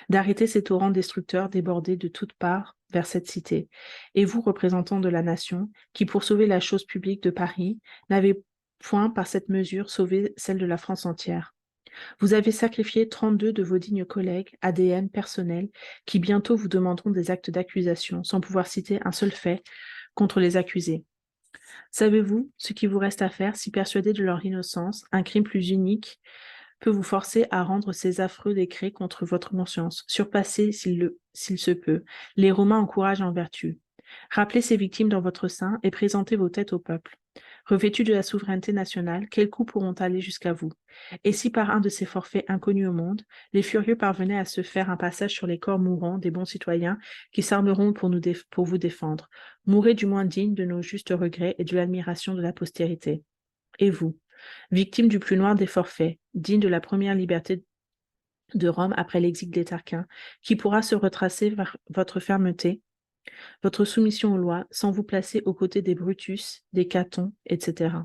d'arrêter ces torrents destructeurs débordés de toutes parts vers cette cité. Et vous, représentants de la nation, qui pour sauver la chose publique de Paris, n'avez point par cette mesure sauvé celle de la France entière. Vous avez sacrifié 32 de vos dignes collègues à des haines personnelles qui bientôt vous demanderont des actes d'accusation sans pouvoir citer un seul fait contre les accusés. Savez-vous ce qu'il vous reste à faire si persuadé de leur innocence, un crime plus unique peut vous forcer à rendre ces affreux décrets contre votre conscience, surpasser, s'il se peut, les Romains encouragent en vertu. Rappelez ces victimes dans votre sein et présentez vos têtes au peuple. Revêtus de la souveraineté nationale, quels coups pourront aller jusqu'à vous? Et si par un de ces forfaits inconnus au monde, les furieux parvenaient à se faire un passage sur les corps mourants des bons citoyens qui s'armeront pour vous défendre, mourrez du moins dignes de nos justes regrets et de l'admiration de la postérité. Et vous, victime du plus noir des forfaits, digne de la première liberté de Rome après l'exil des Tarquins, qui pourra se retracer vers votre fermeté, votre soumission aux lois, sans vous placer aux côtés des Brutus, des Catons, etc.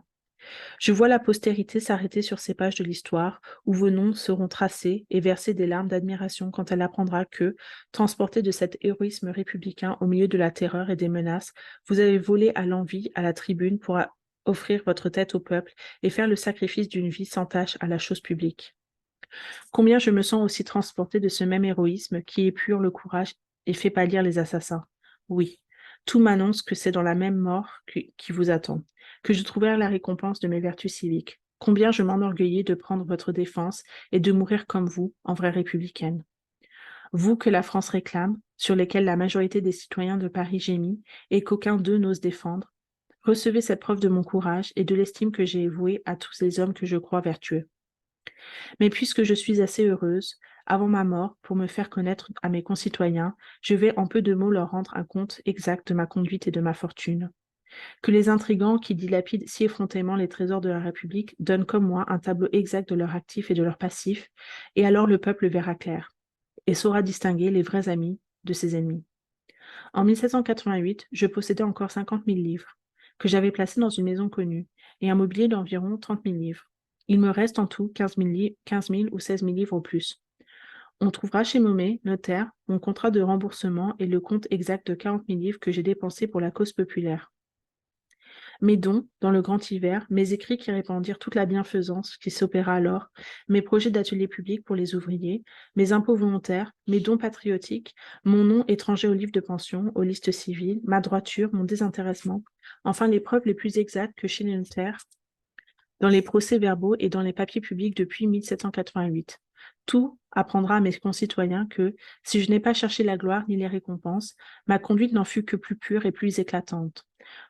Je vois la postérité s'arrêter sur ces pages de l'histoire, où vos noms seront tracés et verser des larmes d'admiration quand elle apprendra que, transporté de cet héroïsme républicain au milieu de la terreur et des menaces, vous avez volé à l'envie à la tribune pour offrir votre tête au peuple et faire le sacrifice d'une vie sans tache à la chose publique. Combien je me sens aussi transporté de ce même héroïsme qui épure le courage et fait pâlir les assassins. Oui, tout m'annonce que c'est dans la même mort qui vous attend, que je trouverai la récompense de mes vertus civiques. Combien je m'enorgueillis de prendre votre défense et de mourir comme vous, en vraie républicaine. Vous que la France réclame, sur lesquels la majorité des citoyens de Paris gémit, et qu'aucun d'eux n'ose défendre, recevez cette preuve de mon courage et de l'estime que j'ai vouée à tous les hommes que je crois vertueux. Mais puisque je suis assez heureuse, avant ma mort, pour me faire connaître à mes concitoyens, je vais en peu de mots leur rendre un compte exact de ma conduite et de ma fortune. Que les intrigants qui dilapident si effrontément les trésors de la République donnent comme moi un tableau exact de leurs actifs et de leurs passifs, et alors le peuple verra clair, et saura distinguer les vrais amis de ses ennemis. En 1788, je possédais encore 50 000 livres, que j'avais placés dans une maison connue, et un mobilier d'environ 30 000 livres. Il me reste en tout 15 000 ou 16 000 livres au plus. On trouvera chez Momé, notaire, mon contrat de remboursement et le compte exact de 40 000 livres que j'ai dépensés pour la cause populaire. Mes dons, dans le grand hiver, mes écrits qui répandirent toute la bienfaisance qui s'opéra alors, mes projets d'ateliers publics pour les ouvriers, mes impôts volontaires, mes dons patriotiques, mon nom étranger aux livres de pension, aux listes civiles, ma droiture, mon désintéressement, enfin les preuves les plus exactes que chez les notaires, dans les procès-verbaux et dans les papiers publics depuis 1788. Tout apprendra à mes concitoyens que, si je n'ai pas cherché la gloire ni les récompenses, ma conduite n'en fut que plus pure et plus éclatante.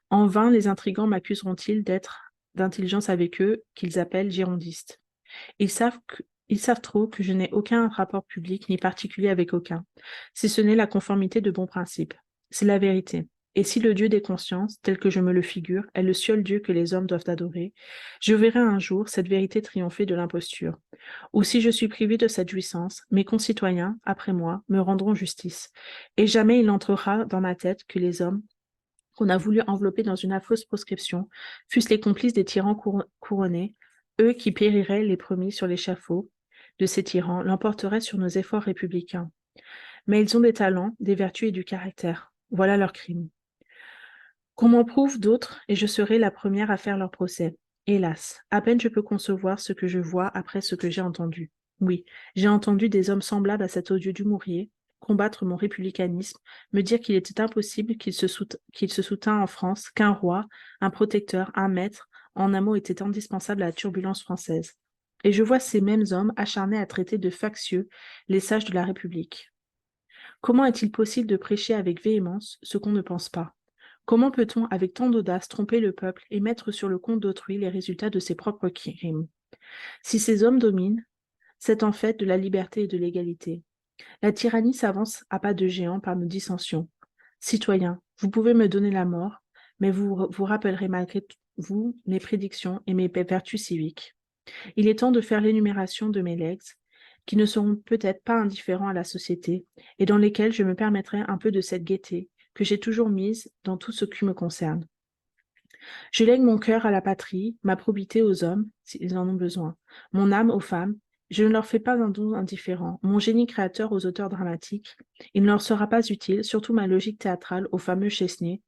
En vain les intrigants m'accuseront-ils d'être d'intelligence avec eux, qu'ils appellent girondistes. Ils savent trop que je n'ai aucun rapport public ni particulier avec aucun, si ce n'est la conformité de bons principes. C'est la vérité. Et si le Dieu des consciences, tel que je me le figure, est le seul Dieu que les hommes doivent adorer, je verrai un jour cette vérité triompher de l'imposture. Ou si je suis privé de cette jouissance, mes concitoyens, après moi, me rendront justice. Et jamais il n'entrera dans ma tête que les hommes qu'on a voulu envelopper dans une affreuse proscription, fussent les complices des tyrans couronnés, eux qui périraient les premiers sur l'échafaud de ces tyrans, l'emporteraient sur nos efforts républicains. Mais ils ont des talents, des vertus et du caractère. Voilà leur crime. Qu'on m'en prouve d'autres, et je serai la première à faire leur procès. Hélas, à peine je peux concevoir ce que je vois après ce que j'ai entendu. Oui, j'ai entendu des hommes semblables à cet odieux Dumouriez combattre mon républicanisme, me dire qu'il était impossible qu'il se soutint en France, qu'un roi, un protecteur, un maître, en un mot, était indispensable à la turbulence française. Et je vois ces mêmes hommes acharnés à traiter de factieux les sages de la République. Comment est-il possible de prêcher avec véhémence ce qu'on ne pense pas? Comment peut-on, avec tant d'audace, tromper le peuple et mettre sur le compte d'autrui les résultats de ses propres crimes? Si ces hommes dominent, c'est en fait de la liberté et de l'égalité. La tyrannie s'avance à pas de géant par nos dissensions. Citoyens, vous pouvez me donner la mort, mais vous rappellerez malgré vous mes prédictions et mes vertus civiques. Il est temps de faire l'énumération de mes legs, qui ne seront peut-être pas indifférents à la société, et dans lesquels je me permettrai un peu de cette gaieté que j'ai toujours mise dans tout ce qui me concerne. Je lègue mon cœur à la patrie, ma probité aux hommes, s'ils en ont besoin, mon âme aux femmes. Je ne leur fais pas un don indifférent, mon génie créateur aux auteurs dramatiques. Il ne leur sera pas utile, surtout ma logique théâtrale aux fameux Chesnay,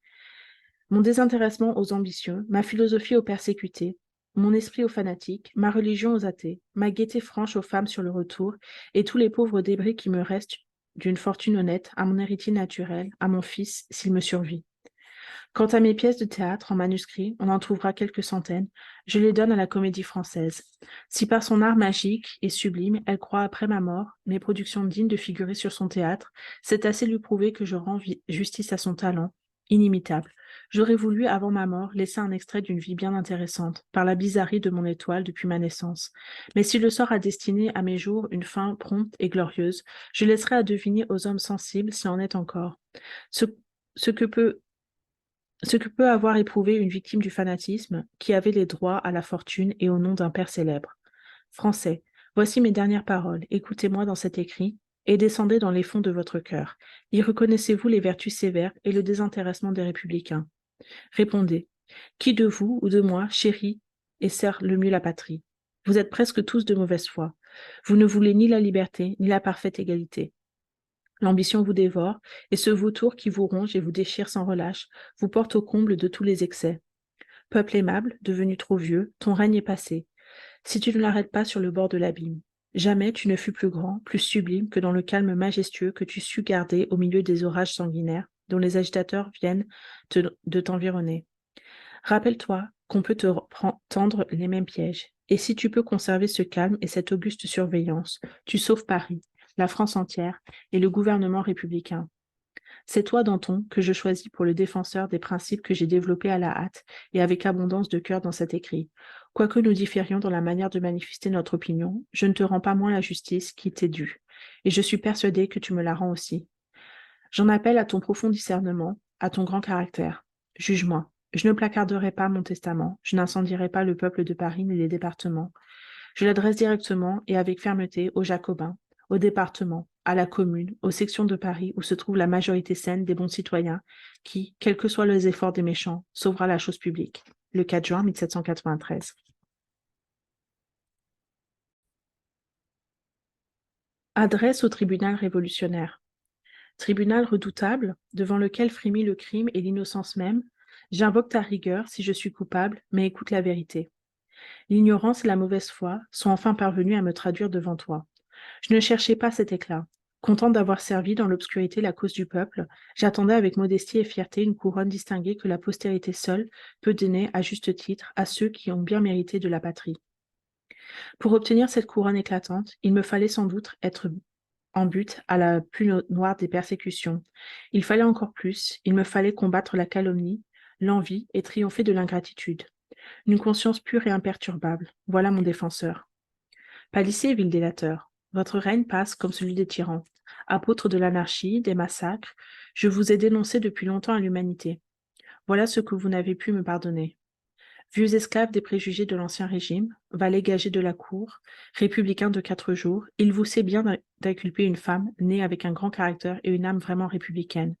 mon désintéressement aux ambitieux, ma philosophie aux persécutés, mon esprit aux fanatiques, ma religion aux athées, ma gaieté franche aux femmes sur le retour, et tous les pauvres débris qui me restent d'une fortune honnête à mon héritier naturel, à mon fils, s'il me survit. Quant à mes pièces de théâtre en manuscrit, on en trouvera quelques centaines, je les donne à la Comédie Française. Si par son art magique et sublime, elle croit après ma mort mes productions dignes de figurer sur son théâtre, c'est assez lui prouver que je rends justice à son talent, inimitable. J'aurais voulu, avant ma mort, laisser un extrait d'une vie bien intéressante, par la bizarrerie de mon étoile depuis ma naissance. Mais si le sort a destiné à mes jours une fin prompte et glorieuse, je laisserai à deviner aux hommes sensibles s'il en est encore. Ce, ce que peut ce que peut avoir éprouvé une victime du fanatisme qui avait les droits à la fortune et au nom d'un père célèbre. Français, voici mes dernières paroles. Écoutez-moi dans cet écrit et descendez dans les fonds de votre cœur. Y reconnaissez-vous les vertus sévères et le désintéressement des républicains? Répondez. Qui de vous ou de moi chérit et sert le mieux la patrie? Vous êtes presque tous de mauvaise foi. Vous ne voulez ni la liberté, ni la parfaite égalité. L'ambition vous dévore, et ce vautour qui vous ronge et vous déchire sans relâche vous porte au comble de tous les excès. Peuple aimable, devenu trop vieux, ton règne est passé. Si tu ne l'arrêtes pas sur le bord de l'abîme, jamais tu ne fus plus grand, plus sublime que dans le calme majestueux que tu sus garder au milieu des orages sanguinaires dont les agitateurs viennent de t'environner. Rappelle-toi qu'on peut te tendre les mêmes pièges, Et si tu peux conserver ce calme et cette auguste surveillance, tu sauves Paris, la France entière et le gouvernement républicain. C'est toi, Danton, que je choisis pour le défenseur des principes que j'ai développés à la hâte et avec abondance de cœur dans cet écrit. Quoique nous différions dans la manière de manifester notre opinion, je ne te rends pas moins la justice qui t'est due, et je suis persuadé que tu me la rends aussi. J'en appelle à ton profond discernement, à ton grand caractère. Juge-moi. Je ne placarderai pas mon testament, je n'incendierai pas le peuple de Paris ni les départements. Je l'adresse directement et avec fermeté aux Jacobins, au département, à la commune, aux sections de Paris où se trouve la majorité saine des bons citoyens qui, quels que soient les efforts des méchants, sauvera la chose publique. Le 4 juin 1793. Adresse au tribunal révolutionnaire. Tribunal redoutable, devant lequel frémit le crime et l'innocence même, j'invoque ta rigueur si je suis coupable, mais écoute la vérité. L'ignorance et la mauvaise foi sont enfin parvenus à me traduire devant toi. Je ne cherchais pas cet éclat. Contente d'avoir servi dans l'obscurité la cause du peuple, j'attendais avec modestie et fierté une couronne distinguée que la postérité seule peut donner à juste titre à ceux qui ont bien mérité de la patrie. Pour obtenir cette couronne éclatante, il me fallait sans doute être en but à la plus noire des persécutions. Il fallait encore plus, il me fallait combattre la calomnie, l'envie et triompher de l'ingratitude. Une conscience pure et imperturbable, voilà mon défenseur. Pâlissez, ville délateur. Votre règne passe comme celui des tyrans. Apôtre de l'anarchie, des massacres, je vous ai dénoncé depuis longtemps à l'humanité. Voilà ce que vous n'avez pu me pardonner. Vieux esclaves des préjugés de l'Ancien Régime, valets gagés de la cour, républicains de 4 jours, il vous sait bien d'inculper une femme née avec un grand caractère et une âme vraiment républicaine.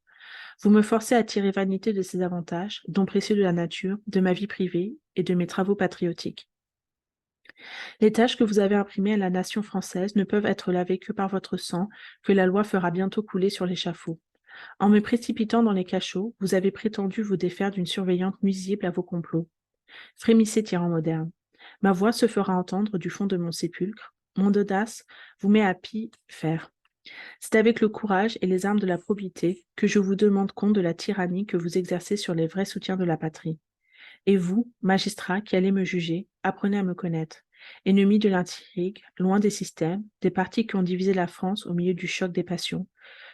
Vous me forcez à tirer vanité de ces avantages, dons précieux de la nature, de ma vie privée et de mes travaux patriotiques. Les tâches que vous avez imprimées à la nation française ne peuvent être lavées que par votre sang, que la loi fera bientôt couler sur l'échafaud. En me précipitant dans les cachots, vous avez prétendu vous défaire d'une surveillante nuisible à vos complots. Frémissez, tyran moderne. Ma voix se fera entendre du fond de mon sépulcre. Mon audace vous met à faire. C'est avec le courage et les armes de la probité que je vous demande compte de la tyrannie que vous exercez sur les vrais soutiens de la patrie. Et vous, magistrat qui allez me juger, apprenez à me connaître. Ennemi de l'intrigue, loin des systèmes, des partis qui ont divisé la France au milieu du choc des passions.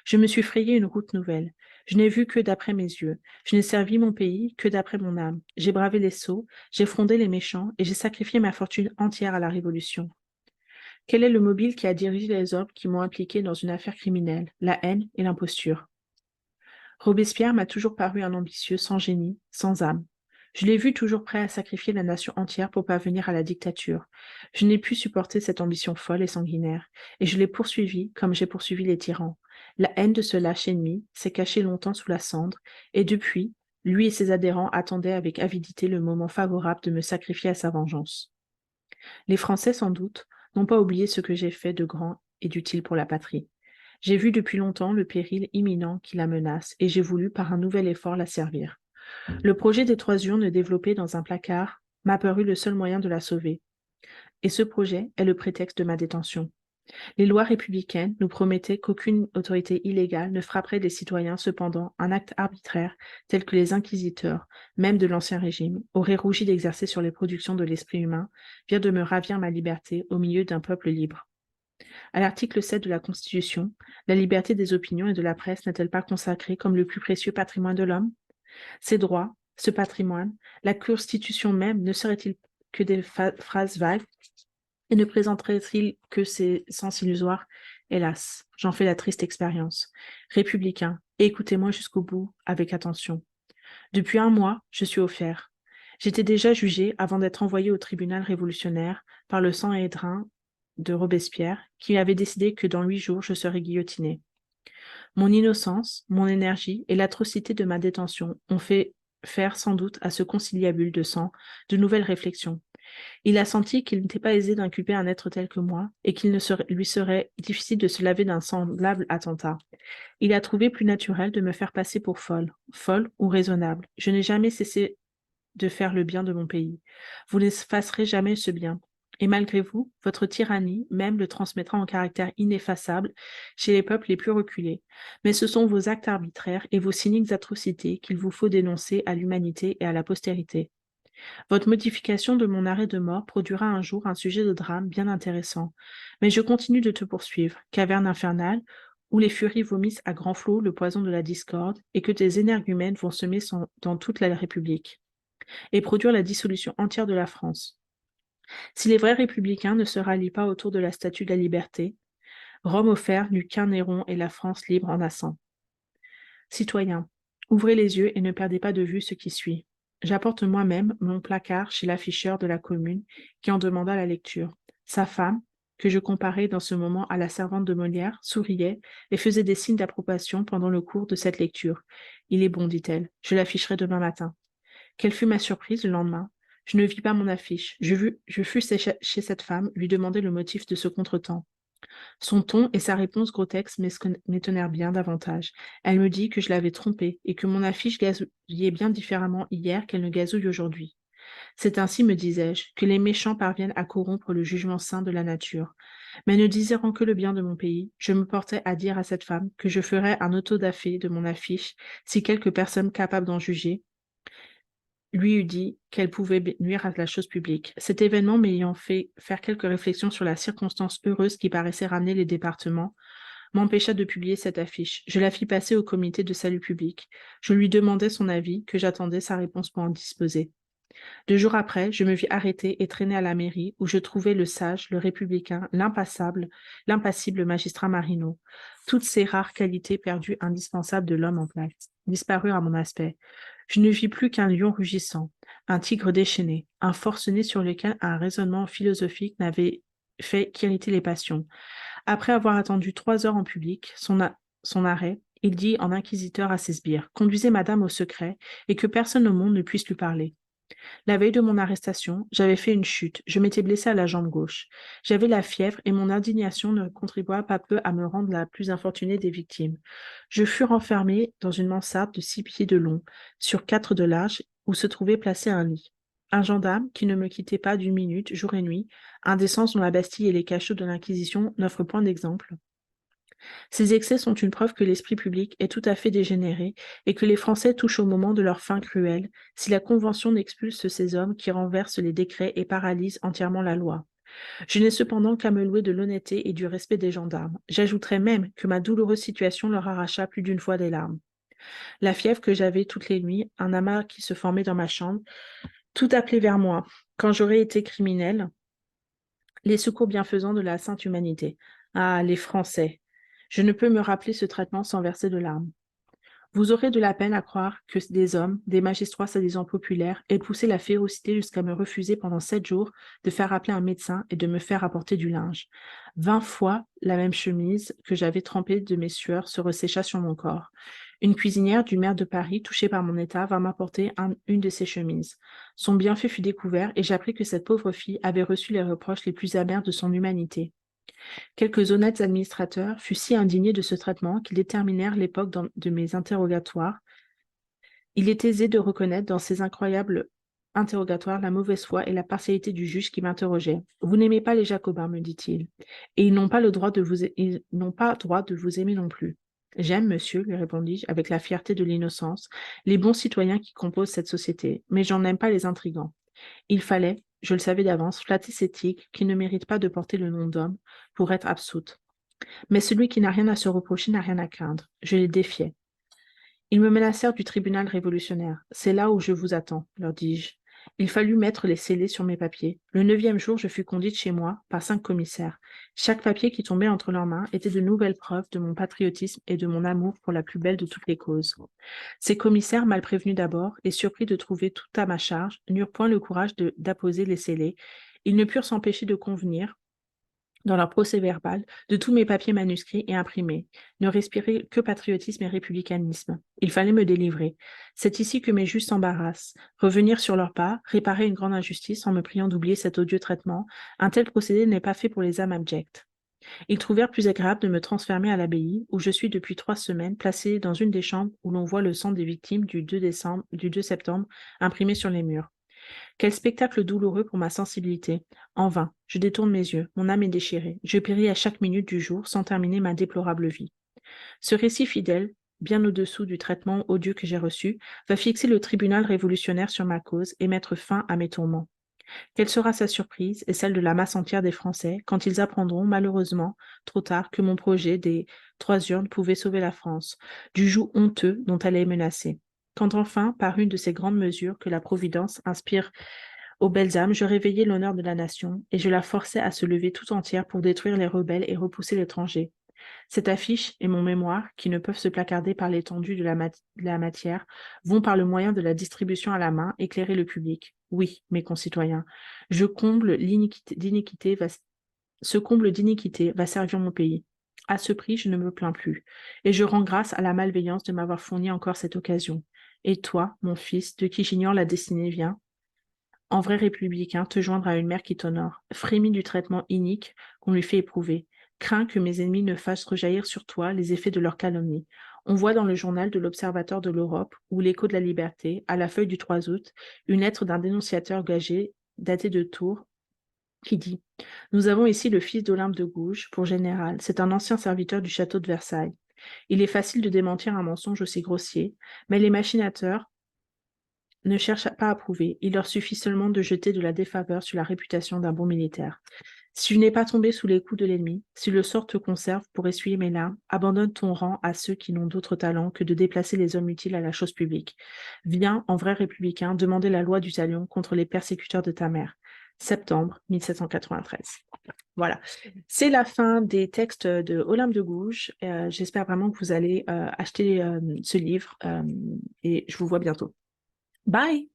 Je me suis frayé une route nouvelle. Je n'ai vu que d'après mes yeux. Je n'ai servi mon pays que d'après mon âme. J'ai bravé les sots, j'ai frondé les méchants et j'ai sacrifié ma fortune entière à la Révolution. Quel est le mobile qui a dirigé les hommes qui m'ont impliqué dans une affaire criminelle, la haine et l'imposture? Robespierre m'a toujours paru un ambitieux sans génie, sans âme. Je l'ai vu toujours prêt à sacrifier la nation entière pour parvenir à la dictature. Je n'ai pu supporter cette ambition folle et sanguinaire, et je l'ai poursuivi comme j'ai poursuivi les tyrans. La haine de ce lâche ennemi s'est cachée longtemps sous la cendre, et depuis, lui et ses adhérents attendaient avec avidité le moment favorable de me sacrifier à sa vengeance. Les Français, sans doute, n'ont pas oublié ce que j'ai fait de grand et d'utile pour la patrie. J'ai vu depuis longtemps le péril imminent qui la menace, et j'ai voulu par un nouvel effort la servir. Le projet des 3 urnes développé dans un placard m'a paru le seul moyen de la sauver. Et ce projet est le prétexte de ma détention. Les lois républicaines nous promettaient qu'aucune autorité illégale ne frapperait des citoyens. Cependant, un acte arbitraire, tel que les inquisiteurs, même de l'Ancien Régime, aurait rougi d'exercer sur les productions de l'esprit humain, vient de me ravir ma liberté au milieu d'un peuple libre. À l'article 7 de la Constitution, la liberté des opinions et de la presse n'est-elle pas consacrée comme le plus précieux patrimoine de l'homme? Ces droits, ce patrimoine, la Constitution même, ne serait-il que des phrases vagues et ne présenterait-il que ces sens illusoires? Hélas, j'en fais la triste expérience. Républicains, écoutez-moi jusqu'au bout avec attention. Depuis un mois, je suis au fer. J'étais déjà jugé avant d'être envoyé au tribunal révolutionnaire par le Sanhédrin de Robespierre, qui avait décidé que dans 8 jours, je serais guillotiné. Mon innocence, mon énergie et l'atrocité de ma détention ont fait faire sans doute à ce conciliabule de sang de nouvelles réflexions. Il a senti qu'il n'était pas aisé d'inculper un être tel que moi et qu'il lui serait difficile de se laver d'un semblable attentat. Il a trouvé plus naturel de me faire passer pour folle, folle ou raisonnable. Je n'ai jamais cessé de faire le bien de mon pays. Vous n'effacerez jamais ce bien. Et malgré vous, votre tyrannie même le transmettra en caractère ineffaçable chez les peuples les plus reculés. Mais ce sont vos actes arbitraires et vos cyniques atrocités qu'il vous faut dénoncer à l'humanité et à la postérité. Votre modification de mon arrêt de mort produira un jour un sujet de drame bien intéressant. Mais je continue de te poursuivre, caverne infernale, où les furies vomissent à grands flots le poison de la discorde et que tes énergumènes vont semer dans toute la République et produire la dissolution entière de la France. Si les vrais républicains ne se rallient pas autour de la statue de la liberté, Rome au fer n'eut qu'un Néron et la France libre en naissant. Citoyens, ouvrez les yeux et ne perdez pas de vue ce qui suit. J'apporte moi-même mon placard chez l'afficheur de la commune qui en demanda la lecture. Sa femme, que je comparais dans ce moment à la servante de Molière, souriait et faisait des signes d'approbation pendant le cours de cette lecture. Il est bon, dit-elle, je l'afficherai demain matin. Quelle fut ma surprise le lendemain? Je ne vis pas mon affiche. Je fus chez cette femme lui demander le motif de ce contretemps. Son ton et sa réponse grotesque m'étonnèrent bien davantage. Elle me dit que je l'avais trompée et que mon affiche gazouillait bien différemment hier qu'elle ne gazouille aujourd'hui. C'est ainsi, me disais-je, que les méchants parviennent à corrompre le jugement saint de la nature. Mais ne désirant que le bien de mon pays, je me portais à dire à cette femme que je ferais un auto-da-fé de mon affiche si quelque personne capable d'en juger lui eût dit qu'elle pouvait nuire à la chose publique. Cet événement m'ayant fait faire quelques réflexions sur la circonstance heureuse qui paraissait ramener les départements, m'empêcha de publier cette affiche. Je la fis passer au comité de salut public. Je lui demandai son avis, que j'attendais sa réponse pour en disposer. 2 jours après, je me vis arrêté et traîné à la mairie, où je trouvai le sage, le républicain, l'impassible magistrat Marino. Toutes ces rares qualités perdues indispensables de l'homme en place disparurent à mon aspect. Je ne vis plus qu'un lion rugissant, un tigre déchaîné, un forcené sur lequel un raisonnement philosophique n'avait fait qu'irriter les passions. Après avoir attendu 3 heures en public, son arrêt, il dit en inquisiteur à ses sbires, conduisez madame au secret et que personne au monde ne puisse lui parler. La veille de mon arrestation, j'avais fait une chute, je m'étais blessé à la jambe gauche. J'avais la fièvre et mon indignation ne contribua pas peu à me rendre la plus infortunée des victimes. Je fus renfermé dans une mansarde de 6 pieds de long, sur 4 de large, où se trouvait placé un lit. Un gendarme, qui ne me quittait pas d'une minute, jour et nuit, indécence dont la Bastille et les cachots de l'Inquisition n'offrent point d'exemple, ces excès sont une preuve que l'esprit public est tout à fait dégénéré et que les Français touchent au moment de leur fin cruelle si la Convention n'expulse ces hommes qui renversent les décrets et paralysent entièrement la loi. Je n'ai cependant qu'à me louer de l'honnêteté et du respect des gendarmes. J'ajouterai même que ma douloureuse situation leur arracha plus d'une fois des larmes. La fièvre que j'avais toutes les nuits, un amas qui se formait dans ma chambre, tout appelait vers moi. Quand j'aurais été criminel, les secours bienfaisants de la sainte humanité. Ah, les Français! Je ne peux me rappeler ce traitement sans verser de larmes. Vous aurez de la peine à croire que des hommes, des magistrats soi-disant populaires, aient poussé la férocité jusqu'à me refuser pendant 7 jours de faire appeler un médecin et de me faire apporter du linge. 20 fois, la même chemise que j'avais trempée de mes sueurs se ressécha sur mon corps. Une cuisinière du maire de Paris, touchée par mon état, vint m'apporter une de ces chemises. Son bienfait fut découvert et j'appris que cette pauvre fille avait reçu les reproches les plus amers de son humanité. Quelques honnêtes administrateurs furent si indignés de ce traitement qu'ils déterminèrent l'époque de mes interrogatoires. Il est aisé de reconnaître dans ces incroyables interrogatoires la mauvaise foi et la partialité du juge qui m'interrogeait. Vous n'aimez pas les Jacobins, me dit-il, et ils n'ont pas le droit de ils n'ont pas droit de vous aimer non plus. J'aime, monsieur, lui répondis-je, avec la fierté de l'innocence, les bons citoyens qui composent cette société, mais j'en aime pas les intrigants. Il fallait, je le savais d'avance, flatter ces tigres qui ne méritent pas de porter le nom d'homme pour être absoutes. Mais celui qui n'a rien à se reprocher n'a rien à craindre. Je les défiais. Ils me menacèrent du tribunal révolutionnaire. C'est là où je vous attends, leur dis-je. Il fallut mettre les scellés sur mes papiers. Le 9e jour, je fus conduite chez moi par 5 commissaires. Chaque papier qui tombait entre leurs mains était de nouvelles preuves de mon patriotisme et de mon amour pour la plus belle de toutes les causes. Ces commissaires, mal prévenus d'abord et surpris de trouver tout à ma charge, n'eurent point le courage d'apposer les scellés. Ils ne purent s'empêcher de convenir, dans leur procès-verbal, de tous mes papiers manuscrits et imprimés, ne respirer que patriotisme et républicanisme. Il fallait me délivrer. C'est ici que mes juges s'embarrassent. Revenir sur leur pas, réparer une grande injustice en me priant d'oublier cet odieux traitement, un tel procédé n'est pas fait pour les âmes abjectes. Ils trouvèrent plus agréable de me transférer à l'abbaye, où je suis depuis 3 semaines, placé dans une des chambres où l'on voit le sang des victimes du 2 septembre imprimé sur les murs. Quel spectacle douloureux pour ma sensibilité. En vain, je détourne mes yeux, mon âme est déchirée. Je péris à chaque minute du jour sans terminer ma déplorable vie. Ce récit fidèle bien au-dessous du traitement odieux que j'ai reçu, va fixer le tribunal révolutionnaire sur ma cause et mettre fin à mes tourments. Quelle sera sa surprise et celle de la masse entière des Français quand ils apprendront, malheureusement, trop tard, que mon projet des 3 urnes pouvait sauver la France du joug honteux dont elle est menacée. Quand enfin, par une de ces grandes mesures que la Providence inspire aux belles âmes, je réveillai l'honneur de la nation et je la forçai à se lever tout entière pour détruire les rebelles et repousser l'étranger. Cette affiche et mon mémoire, qui ne peuvent se placarder par l'étendue de la matière, vont par le moyen de la distribution à la main éclairer le public. Oui, mes concitoyens, je comble d'iniquité ce comble d'iniquité va servir mon pays. À ce prix, je ne me plains plus, et je rends grâce à la malveillance de m'avoir fourni encore cette occasion. Et toi, mon fils, de qui j'ignore la destinée vient, en vrai républicain, te joindre à une mère qui t'honore, frémis du traitement inique qu'on lui fait éprouver. Crains que mes ennemis ne fassent rejaillir sur toi les effets de leur calomnie. On voit dans le journal de l'Observateur de l'Europe, ou l'Écho de la Liberté, à la feuille du 3 août, une lettre d'un dénonciateur gagé, daté de Tours, qui dit: Nous avons ici le fils d'Olympe de Gouges pour général. C'est un ancien serviteur du château de Versailles. Il est facile de démentir un mensonge aussi grossier, mais les machinateurs ne cherche pas à prouver, il leur suffit seulement de jeter de la défaveur sur la réputation d'un bon militaire. Si tu n'es pas tombé sous les coups de l'ennemi, si le sort te conserve pour essuyer mes larmes, abandonne ton rang à ceux qui n'ont d'autre talent que de déplacer les hommes utiles à la chose publique. Viens, en vrai républicain, demander la loi du talion contre les persécuteurs de ta mère. Septembre 1793. Voilà, c'est la fin des textes de Olympe de Gouges. J'espère vraiment que vous allez acheter ce livre et je vous vois bientôt. Bye!